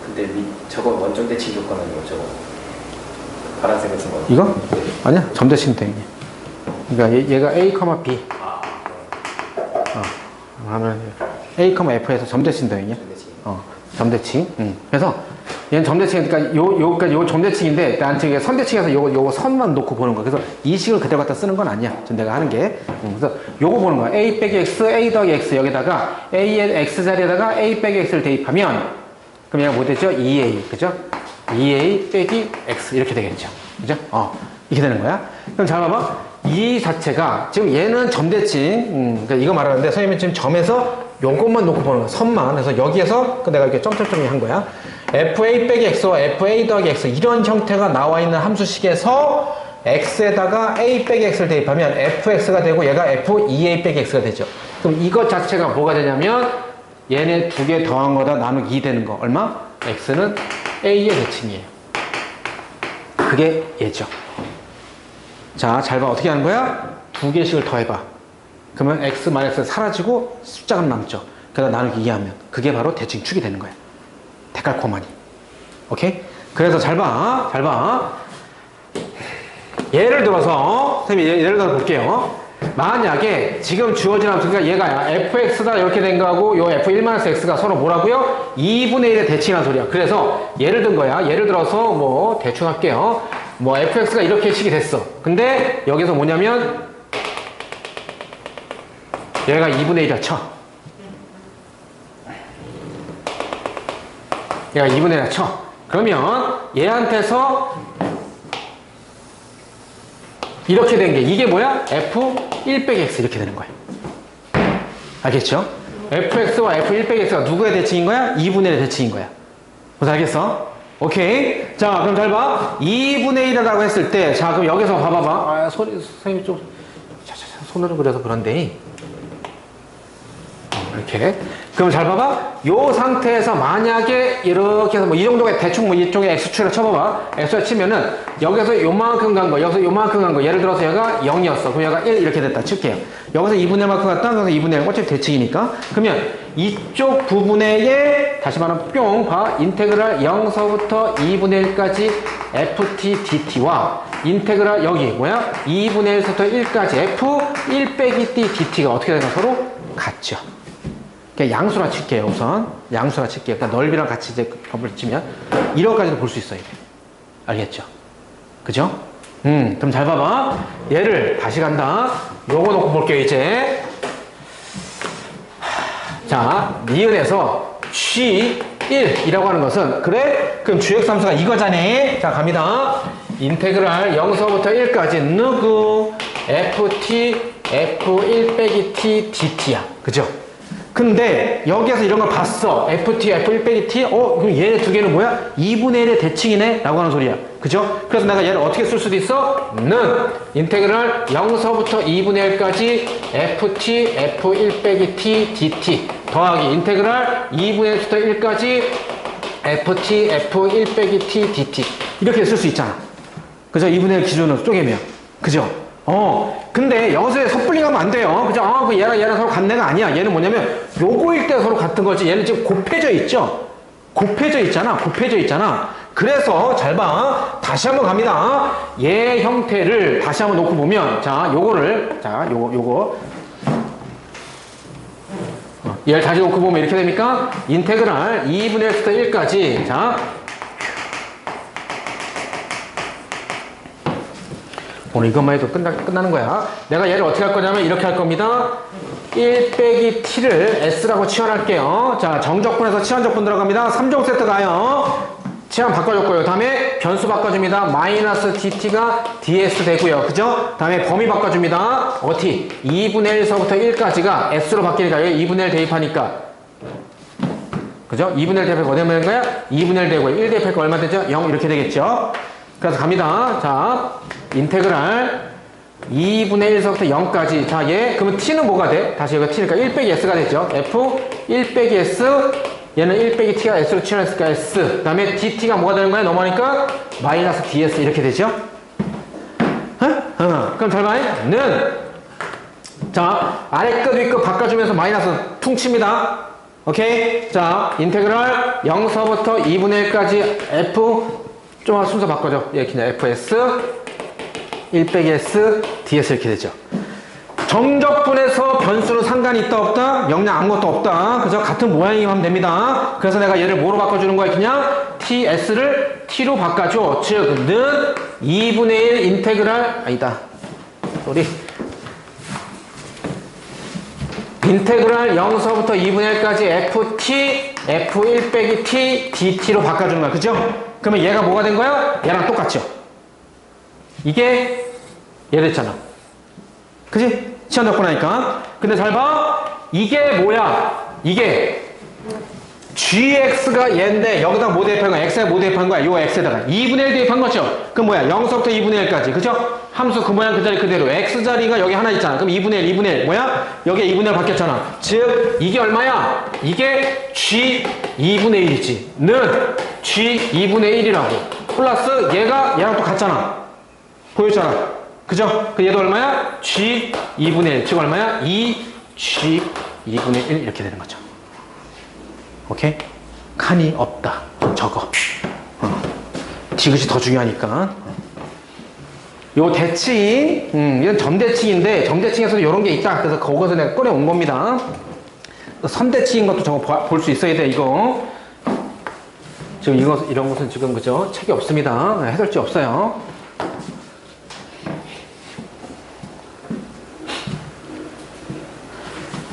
근데 저거 원점 대칭 조건은 저거 파란색을 쓴 거예요? 이거? 아니야, 점대칭 돼. 그러니까 얘가 a, b 하면 a, f에서 점대칭 대응이야. 점대칭. 그래서 얘는 점대칭이니까 요 점대칭인데 나한테 이게 선대칭에서 요거 선만 놓고 보는 거야. 그래서 이 식을 그대로 갖다 쓰는 건 아니야. 지금 내가 하는 게. 그래서 요거 보는 거야. a 빼기 x, a 더하기 x 여기다가 a의 x 자리에다가 a 빼기 x를 대입하면 그럼 얘가 뭐 되죠? 2a. 그죠? 2a 빼기 x 이렇게 되겠죠. 그죠? 이렇게 되는 거야. 그럼 잘 봐봐. 이 자체가 지금 얘는 점대칭. 그러니까 이거 말하는데 선생님은 지금 점에서 요것만 놓고 보는 거야. 선만. 그래서 여기에서 내가 이렇게 점점점이 한 거야. fa 빼기 x와 fa 더하기 x 이런 형태가 나와 있는 함수식에서 x에다가 a 빼기 x를 대입하면 fx가 되고 얘가 f2a 빼기 x가 되죠. 그럼 이것 자체가 뭐가 되냐면 얘네 두 개 더한 거다 나누기 2 되는 거. 얼마? x는 a의 대칭이에요. 그게 얘죠. 자, 잘 봐. 어떻게 하는 거야? 두 개씩을 더해봐. 그러면 x 마이너스 사라지고 숫자가 남죠. 그래서 나누기 2 하면 그게 바로 대칭축이 되는 거야. 데칼코마니. 오케이? 그래서 잘 봐. 예를 들어서 선생님이 예를 들어 볼게요. 만약에 지금 주어진 함수가 얘가 fx다 이렇게 된 거하고 요 f1-x가 서로 뭐라고요? 2분의 1의 대칭이라는 소리야. 그래서 예를 든 거야. 예를 들어서 뭐 대충 할게요. 뭐 fx가 이렇게 식이 됐어. 근데 여기서 뭐냐면 얘가 2분의 1이라 쳐. 얘가 2분의 1이라 쳐. 그러면 얘한테서 이렇게 된 게 이게 뭐야? f1 빼기 x 이렇게 되는 거야. 알겠죠? fx와 f1 빼기 x가 누구의 대칭인 거야? 2분의 1의 대칭인 거야. 무슨 알겠어? 오케이. 자, 그럼 잘 봐. 2분의 1이라고 했을 때, 자, 그럼 여기서 봐봐봐. 선생님이 좀, 손으로 그려서 그런데. 이렇게. 그럼 잘 봐봐. 요 상태에서 만약에 이렇게 해서 뭐 이 정도가 대충 뭐 이쪽에 X축이라 쳐봐봐. X를 치면은 여기서 요만큼 간 거, 여기서 요만큼 간 거. 예를 들어서 얘가 0이었어. 그럼 얘가 1 이렇게 됐다. 칠게요. 여기서 2분의 1만큼 갔다. 여기서 2분의 1. 어차피 대칭이니까. 그러면 이쪽 부분에 다시 말하면 뿅 봐. 인테그랄 0서부터 2분의 1까지 ft dt와 인테그랄 여기 뭐야? 2분의 1서부터 1까지 f 1 빼기 d dt가 어떻게 되나 서로 같죠. 그러니까 양수라 칠게요. 우선 양수라 칠게요. 그러니까 넓이랑 같이 이제 값을 치면 1호까지도 볼 수 있어요. 알겠죠? 그죠? 그럼 잘 봐봐. 얘를 다시 간다. 요거 놓고 볼게요. 이제 자, 니은에서 G1이라고 하는 것은 그래? 그럼 주역함수가 이거잖니. 자, 갑니다. 인테그랄 0서부터 1까지 누구? ft f1 빼기 t dt야. 그죠? 근데 여기에서 이런 걸 봤어. ft f1 빼기 t. 그럼 얘네 두 개는 뭐야? 2분의 1의 대칭이네? 라고 하는 소리야. 그죠? 그래서 내가 얘를 어떻게 쓸 수도 있어? 는 인테그랄 0서부터 2분의 1까지 ft f1 빼기 t dt 더하기 인테그랄 2분의 1부터 1까지 ft f1 빼기 t dt 이렇게 쓸 수 있잖아. 그죠? 2분의 1 기준으로 쪼개면. 그죠? 근데 여기서 섣불리 가면 안 돼요. 그죠? 그 얘랑 서로 같은 애가 아니야. 얘는 뭐냐면 요거일 때 서로 같은 거지. 얘는 지금 곱해져 있죠? 곱해져 있잖아. 그래서 잘 봐. 다시 한번 갑니다. 얘 형태를 다시 한번 놓고 보면 자, 요거를 자, 요거 얘를 다시 놓고 보면 이렇게 됩니까? 인테그랄 2분의 1부터 1까지 자 오늘 이것만 해도 끝나는 거야. 내가 얘를 어떻게 할 거냐면 이렇게 할 겁니다. 1 빼기 t를 s라고 치환할게요. 자, 정적분에서 치환적분 들어갑니다. 3종 세트 가요. 치환 바꿔줬고요. 다음에 변수 바꿔줍니다. 마이너스 dt가 ds 되고요. 그죠? 다음에 범위 바꿔줍니다. 어티 2분의 1서부터 1까지가 s로 바뀌니까 여기 2분의 1 대입하니까 그죠? 2분의 1 대입하니까 어디 되는 거야? 2분의 1 되고요. 1 대입하니까 얼마 되죠? 0 이렇게 되겠죠? 그래서 갑니다. 자, 인테그랄 2분의 1서부터 0까지. 자, 얘, 그러면 t는 뭐가 돼? 다시 여기가 t니까 1 빼기 s가 되죠. f 1 빼기 s, 얘는 1 빼기 t가 s로 치환했으니까 s. 그 다음에 dt가 뭐가 되는 거야? 넘어가니까 마이너스 ds 이렇게 되죠. 그럼 잘 봐. 는. 자, 아래 끝, 위 끝 바꿔주면서 마이너스 퉁칩니다. 오케이? 자, 인테그랄 0서부터 2분의 1까지 f, 좀 순서 바꿔줘. 예, 그냥 fs 1 빼기 s ds 이렇게 되죠. 정적분에서 변수는 상관이 있다 없다? 영양 아무것도 없다. 그래서 같은 모양이면 하면 됩니다. 그래서 내가 얘를 뭐로 바꿔주는 거야? 그냥 ts를 t로 바꿔줘. 즉, 는 2분의 1 인테그랄 아니다. 우리 인테그랄 0서부터 2분의 1까지 ft f1 빼기 t dt로 바꿔주는 거야. 그죠? 그러면 얘가 뭐가 된 거야? 얘랑 똑같죠? 이게 얘 됐잖아. 그지? 시험 잡고 나니까. 근데 잘 봐. 이게 뭐야? 이게 gx가 얘인데 여기다 뭐 대입한 거야? x에 뭐 대입한 거야? 요 x에다가 2분의 1 대입한 거죠? 그럼 뭐야? 0서부터 2분의 1까지. 그죠? 함수 그 모양 그 자리 그대로. x자리가 여기 하나 있잖아. 그럼 2분의 1, 2분의 1. 뭐야? 여기에 2분의 1 바뀌었잖아. 즉, 이게 얼마야? 이게 g 2분의 1이지. 는 g 2분의 1이라고. 플러스 얘가 얘랑 또 같잖아. 보였잖아. 그죠? 그 얘도 얼마야? g 2분의 1. 즉 얼마야? 2g 2분의 1 이렇게 되는 거죠. 오케이? 칸이 없다. 적어. 디귿이 더 중요하니까. 요 대칭, 이건 점대칭인데, 점대칭에서도 이런 게 있다. 그래서 거기서 내가 꺼내온 겁니다. 선대칭인 것도 저거 볼 수 있어야 돼, 이거. 지금 이런 것은 지금, 그죠? 책이 없습니다. 해설지 없어요.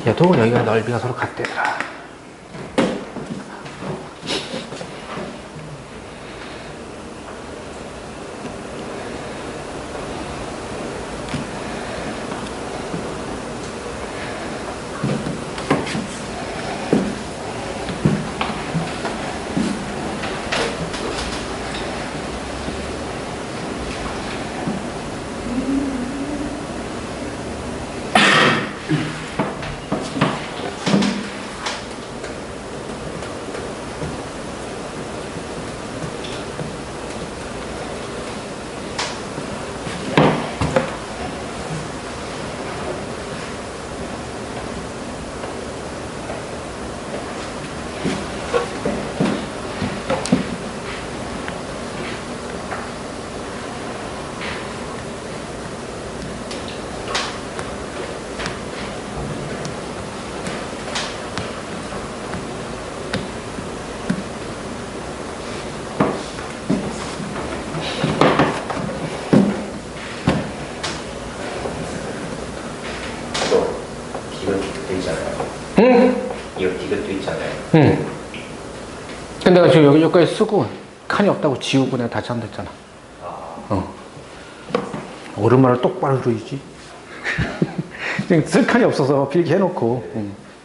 얘도 여기가 넓이가 서로 같대더라. 근데 내가 지금 여기까지 쓰고 칸이 없다고 지우고 내가 다시 한다 했잖아. 오른말을 똑바로 해줘야지. 지금 쓸 칸이 없어서 필기 해놓고.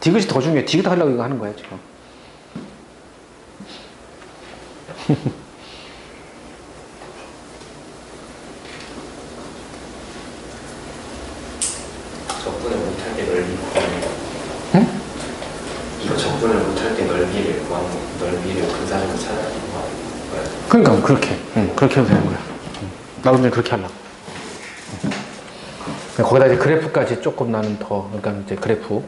디귿이 더 중요해. 디귿 하려고 이거 하는 거야, 지금. 적분을 못할 때 넓이 구하는 거. 응? 이거 적분을 못할 때 넓이를 구하는 거. 넓이를 근사적으로 찾아내는 거야. 그러니까, 그렇게. 그렇게 해도 되는 거야. 나도 이제 그렇게 하려고. 거기다 이제 그래프까지 조금 나는 더, 그러니까 이제 그래프.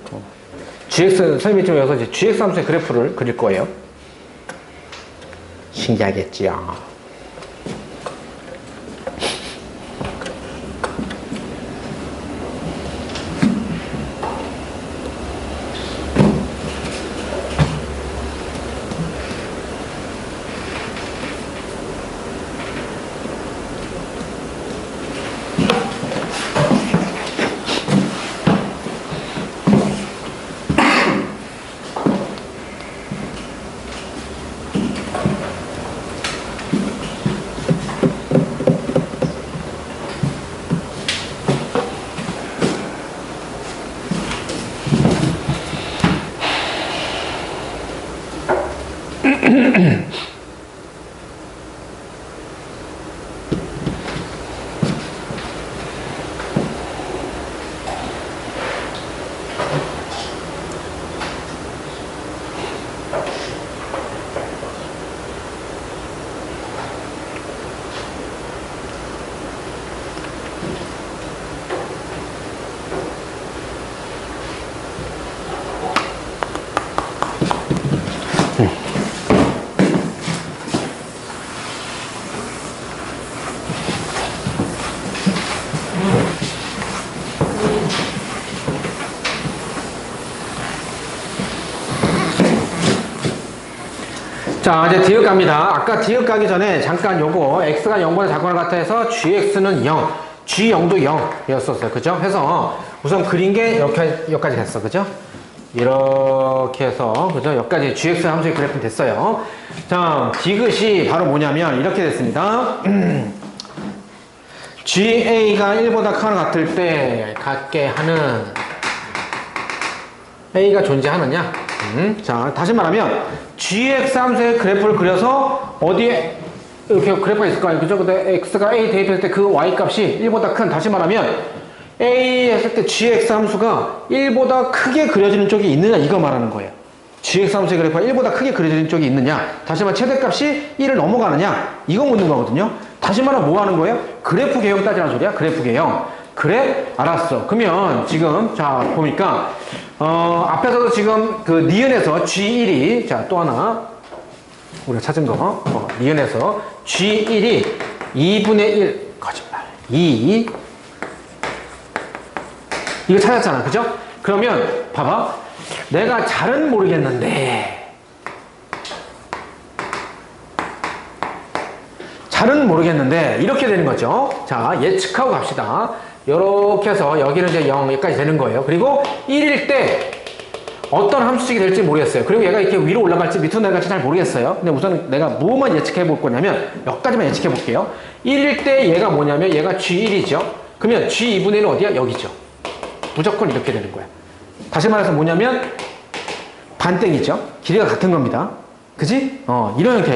GX, 선생님이 좀 여기서 이제 GX 함수의 그래프를 그릴 거예요. 신기하겠지요. 자, 이제 디귿 갑니다. 아까 디귿 가기 전에 잠깐 요거 x가 0보다 작거나 같아 해서 gx는 0, g0도 0이었었어요. 그죠? 해서 우선 그린 게 여기까지 됐어. 그죠? 이렇게 해서, 그죠? 여기까지 gx 함수의 그래프는 됐어요. 자, 디귿이 바로 뭐냐면 이렇게 됐습니다. ga가 1보다 크거나 같을 때 같게 하는 a가 존재하느냐? 자, 다시 말하면 gx 함수의 그래프를 그려서 어디에 이렇게 그래프가 있을 거 아니에요. 그죠? 근데 x가 a 대입했을 때 그 y 값이 1보다 큰, 다시 말하면 a 했을 때 gx 함수가 1보다 크게 그려지는 쪽이 있느냐, 이거 말하는 거예요. gx 함수의 그래프가 1보다 크게 그려지는 쪽이 있느냐, 다시 말하면 최대값이 1을 넘어가느냐, 이거 묻는 거거든요. 다시 말하면 뭐 하는 거예요? 그래프 개형 따지라는 소리야. 그래프 개형. 그래? 알았어. 그러면 지금 자 보니까 앞에서도 지금 그 니은에서 G1이, 자 또 하나 우리가 찾은 거, 니은에서 G1이 2분의 1, 거짓말, 2, 이거 찾았잖아. 그죠? 그러면 봐봐, 내가 잘은 모르겠는데 이렇게 되는 거죠. 자, 예측하고 갑시다. 이렇게 해서 여기는 이제 0까지 되는 거예요. 그리고 1일 때 어떤 함수식이 될지 모르겠어요. 그리고 얘가 이렇게 위로 올라갈지 밑으로 내려갈지 잘 모르겠어요. 근데 우선 내가 뭐만 예측해 볼 거냐면 여기까지만 예측해 볼게요. 1일 때 얘가 뭐냐면 얘가 G1이죠. 그러면 G2분의 1은 어디야? 여기죠. 무조건 이렇게 되는 거야. 다시 말해서 뭐냐면 반땡이죠. 길이가 같은 겁니다. 그지? 이런 형태야.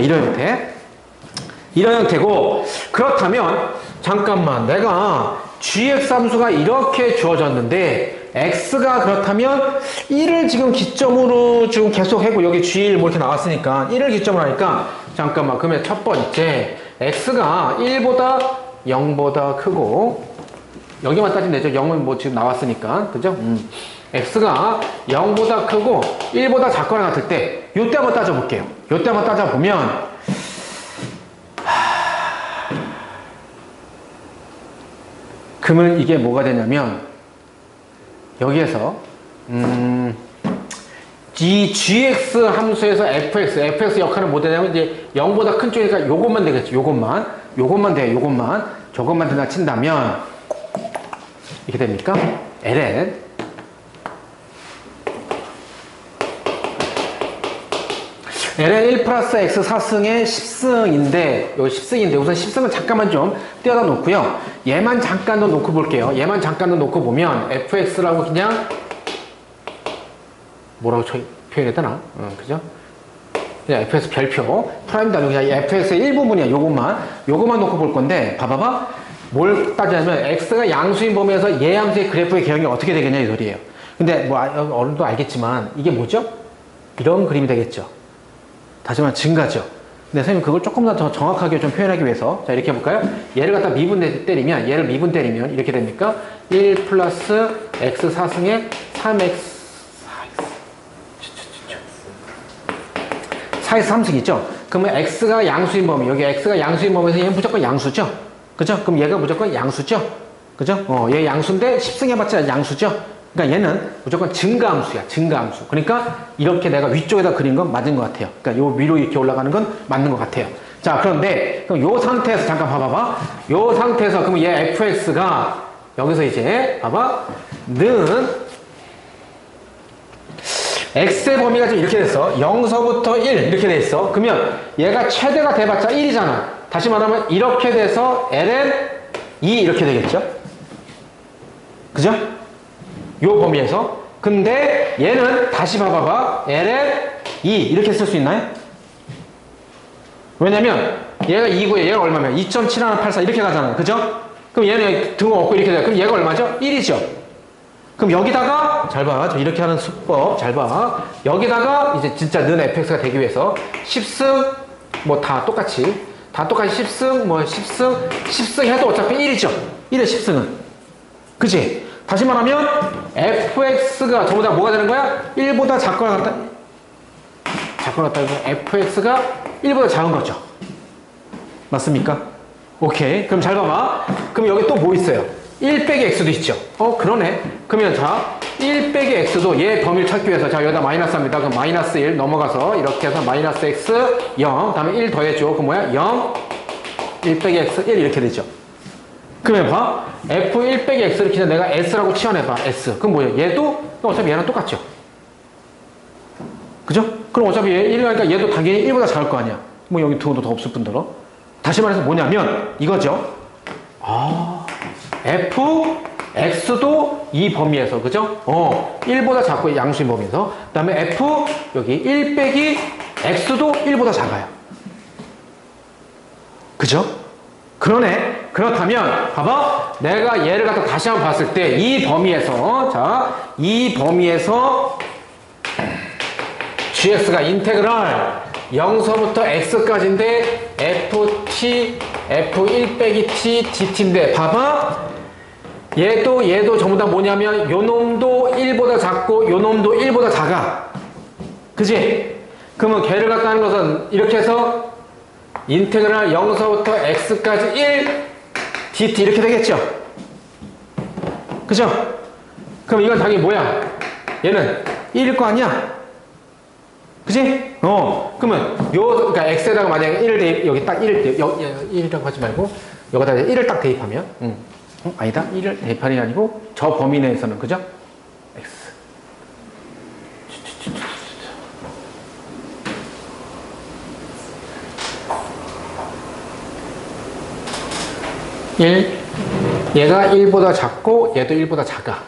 이런 형태고, 그렇다면 잠깐만, 내가 gx 함수가 이렇게 주어졌는데 x가 그렇다면 1을 지금 기점으로 지금 계속 하고, 여기 g1 뭐 이렇게 나왔으니까 1을 기점으로 하니까, 잠깐만, 그러면 첫 번째 x가 1보다 0보다 크고, 여기만 따지면 되죠. 0은 뭐 지금 나왔으니까, 그죠? x가 0보다 크고 1보다 작거나 같을 때, 요때 한번 따져볼게요. 요때 한번 따져보면 그러면 이게 뭐가 되냐면 여기에서 이 gx 함수에서 fx 역할은 뭐 되냐면 이제 0보다 큰 쪽이니까 요것만 되겠죠. 요것만 돼요. 저것만 된다 친다면 이렇게 됩니까? ln ln 1 플러스 x 4승의 10승인데, 요 10승인데, 우선 10승은 잠깐만 좀 떼어다 놓고요. 얘만 잠깐 더 놓고 볼게요. 얘만 잠깐 더 놓고 보면, fx라고 그냥, 뭐라고 표현해야 되나? 그죠? 그냥 fx 별표. 프라임도 아니고 그냥 fx의 일부분이야. 요것만 놓고 볼 건데, 봐봐봐. 뭘 따지냐면, x가 양수인 범위에서 얘 함수의 그래프의 개형이 어떻게 되겠냐, 이 소리예요. 근데, 뭐, 어른도 알겠지만, 이게 뭐죠? 이런 그림이 되겠죠. 다시 말해 증가죠. 근데 선생님 그걸 조금 더 정확하게 좀 표현하기 위해서 자 이렇게 해볼까요? 얘를 갖다 미분 때리면 얘를 미분 때리면 이렇게 됩니까? 1 플러스 x 4승의 3x 4에서 3승이죠? 그러면 x가 양수인 범위 여기 x가 양수인 범위에서 얘는 무조건 양수죠? 그죠? 그럼 얘가 무조건 양수죠? 그죠? 얘 양수인데 10승 해봤자 양수죠? 그러니까 얘는 무조건 증가함수야, 증가함수. 그러니까 이렇게 내가 위쪽에다 그린 건 맞은 것 같아요. 그러니까 요 위로 이렇게 올라가는 건 맞는 것 같아요. 자, 그런데 그럼 요 상태에서 잠깐 봐봐봐. 요 상태에서 그럼 얘 fx가 여기서 이제 봐봐. 는 x의 범위가 지금 이렇게 됐어. 0서부터 1 이렇게 돼 있어. 그러면 얘가 최대가 돼봤자 1이잖아. 다시 말하면 이렇게 돼서 ln 2 이렇게 되겠죠? 그죠? 요 범위에서. 근데 얘는 다시 봐봐봐. ln 2 이렇게 쓸 수 있나요? 왜냐면 얘가 2고에 얘가 얼마면 2.7184 이렇게 가잖아요. 그죠? 그럼 얘는 등호 없고 이렇게 돼요. 그럼 얘가 얼마죠? 1이죠. 그럼 여기다가 잘 봐. 이렇게 하는 수법 잘 봐. 여기다가 이제 진짜 는 fx가 되기 위해서 10승 뭐 다 똑같이 10승 뭐 10승 해도 어차피 1이죠. 1의 10승은. 그치? 다시 말하면 fx가 전부 다 뭐가 되는 거야? 1보다 작거나 같다 해서 fx가 1보다 작은 거죠. 맞습니까? 오케이. 그럼 잘 봐봐. 그럼 여기 또 뭐 있어요? 1 빼기 x도 있죠. 그러네. 그러면 자 1 빼기 x도 얘 범위를 찾기 위해서 자 여기다 마이너스 합니다. 그럼 마이너스 1 넘어가서 이렇게 해서 마이너스 x 0 다음에 1 더해줘. 그 뭐야? 0 1 빼기 x 1 이렇게 되죠. 그러면 봐. f1 빼기 x를 그냥 내가 s라고 치환해봐. s. 그럼 뭐예요? 얘도 어차피 얘랑 똑같죠. 그죠? 그럼 어차피 얘 1이니까 얘도 당연히 1보다 작을 거 아니야. 뭐 여기 등호도 더 없을 뿐더러. 다시 말해서 뭐냐면 이거죠. fx도 이 범위에서 그죠? 1보다 작고 양수인 범위에서 그 다음에 f 여기 1 빼기 x도 1보다 작아요. 그죠? 그러네. 그렇다면 봐봐. 내가 얘를 갖다 다시 한번 봤을 때 이 범위에서 자, 이 범위에서 gx가 인테그랄 0서부터 x까지인데 ft f1 빼기 t dt인데 봐봐. 얘도 전부 다 뭐냐면 요 놈도 1보다 작고 요 놈도 1보다 작아. 그지? 그러면 걔를 갖다 하는 것은 이렇게 해서 인테그랄 0서부터 x까지 1 dt 이렇게 되겠죠? 그죠? 그럼 이건 당연히 뭐야? 얘는 1일 거 아니야? 그지? 그러면 그러니까 x에다가 만약에 1을 대입, 여기 딱 1을 1이라고 하지 말고 여기다 1을 딱 대입하면 아니다. 1을 대입하는 게 아니고 저 범위 내에서는 그죠? x 1 얘가 1보다 작고 얘도 1보다 작아.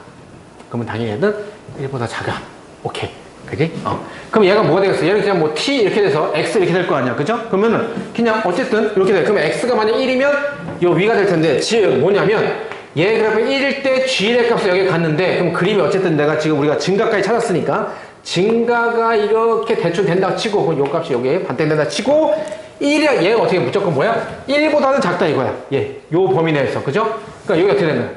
그러면 당연히 얘는 1보다 작아. 오케이. 그지? 그럼 얘가 뭐가 되겠어? 얘는 그냥 뭐 t 이렇게 돼서 x 이렇게 될 거 아니야. 그죠? 그러면은 그냥 어쨌든 이렇게 돼. 그러면 x가 만약 1이면 요 위가 될 텐데 지금 뭐냐면 얘 그래프 1일 때 g의 값을 여기 갔는데 그럼 그림이 어쨌든 내가 지금 우리가 증가까지 찾았으니까 증가가 이렇게 대충 된다 치고 그럼 요 값이 여기에 반대된다 치고 1이야. 얘가 어떻게 무조건 뭐야? 1보다는 작다 이거야. 얘. 요 범위 내에서. 그죠? 그러니까 여기 어떻게 되는 거야?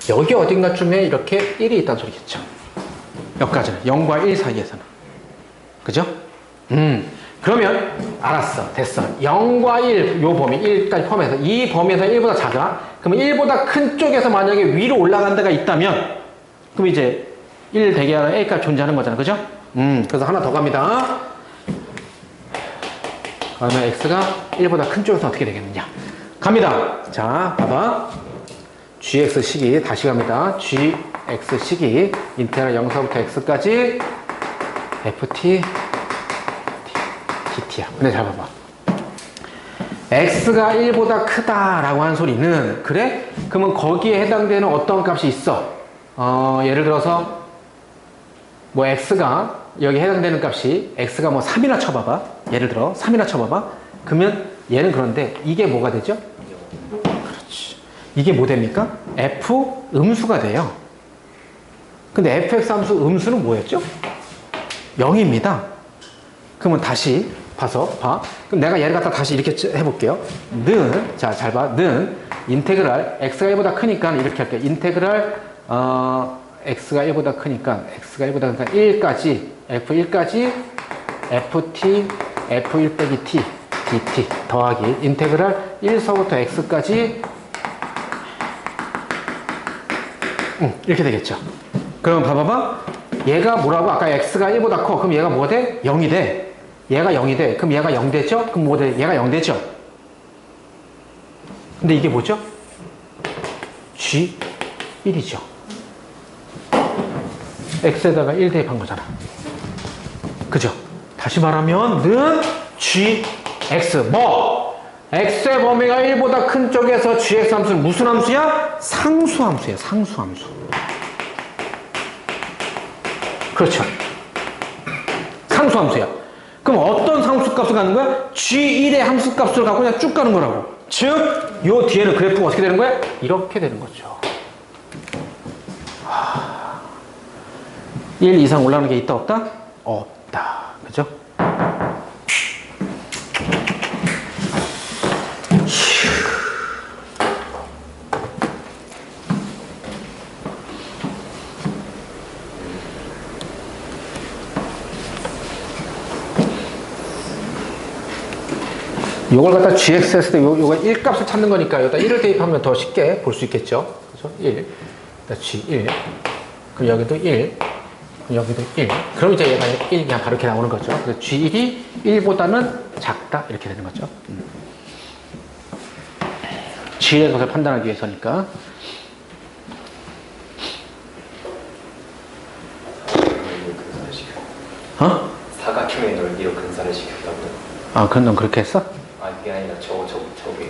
여기 어딘가쯤에 이렇게 1이 있다는 소리겠죠. 여기까지는 0과 1 사이에서는. 그죠? 그러면 알았어. 됐어. 0과 1 요 범위 1까지 포함해서 이 범위에서 1보다 작아. 그러면 1보다 큰 쪽에서 만약에 위로 올라간 데가 있다면 그럼 이제 1 되게 하는 A값 존재하는 거잖아. 그죠? 그래서 하나 더 갑니다. 그러면 X가 1보다 큰 쪽에서 어떻게 되겠느냐. 갑니다. 자, 봐봐. GX식이 다시 갑니다. GX식이 인테그랄 0서부터 X까지 ft dt야. 근데 잘 봐봐. x가 1보다 크다라고 한 소리는 그래? 그러면 거기에 해당되는 어떤 값이 있어? 예를 들어서 뭐 x가 여기 해당되는 값이 x가 뭐 3이나 쳐봐봐. 예를 들어 3이나 쳐봐봐. 그러면 얘는 그런데 이게 뭐가 되죠? 그렇지. 이게 뭐 됩니까? f 음수가 돼요. 근데 fx 함수 음수는 뭐였죠? 0입니다. 그러면 다시 봐서 봐. 그럼 내가 얘를 갖다 다시 이렇게 해볼게요. 는, 자, 잘 봐. 는, 인테그랄, x가 1보다 크니까 이렇게 할게요. 인테그랄, x가 1보다 크니까, x가 1보다 크니까 1까지, f1까지, ft, f1 빼기 t, dt 더하기, 인테그랄 1서부터 x까지, 이렇게 되겠죠. 그럼 봐봐봐. 얘가 뭐라고? 아까 x가 1보다 커. 그럼 얘가 뭐가 돼? 0이 돼. 얘가 0이 돼. 그럼 얘가 0 되죠? 그럼 뭐 돼? 얘가 0 되죠? 근데 이게 뭐죠? G1이죠. X에다가 1 대입한 거잖아. 그죠? 다시 말하면, 는 GX. 뭐? X의 범위가 1보다 큰 쪽에서 GX 함수는 무슨 함수야? 상수함수야, 상수함수. 그렇죠. 상수함수야. 그럼 어떤 상수값을 갖는 거야? G1의 함수값을 갖고 그냥 쭉 가는 거라고. 즉, 요 뒤에는 그래프가 어떻게 되는 거야? 이렇게 되는 거죠. 1 이상 올라가는 게 있다, 없다? 없다. 그죠? 요걸 갖다 gx 했을 때 요거 1값을 찾는 거니까 여기다 1을 대입하면 더 쉽게 볼 수 있겠죠. 그죠? 1. g1. 그럼 여기도 1. 그럼 여기도 1. 그럼 이제 얘가 1 그냥 바로 이렇게 나오는 거죠. 그래서 g1이 1보다는 작다. 이렇게 되는 거죠. g의 것을 판단하기 위해서니까. 어? 사각형의 넓이로 근사를 시켰다고요? 아, 그럼 넌 그렇게 했어? 아, 그게 아니라 저게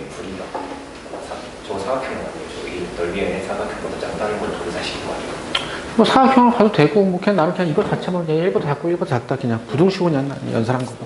부리가 저 사각형은 아니에요. 저기 넓이의 사각형보다 작다는 걸 근사시킨 거 아니에요? 뭐 사각형을 가도 되고 뭐 그냥 나는 그냥 이거 자체만 그냥 1보다 작고 1보다 작다 그냥 부등식으로 그냥 연산한 거고.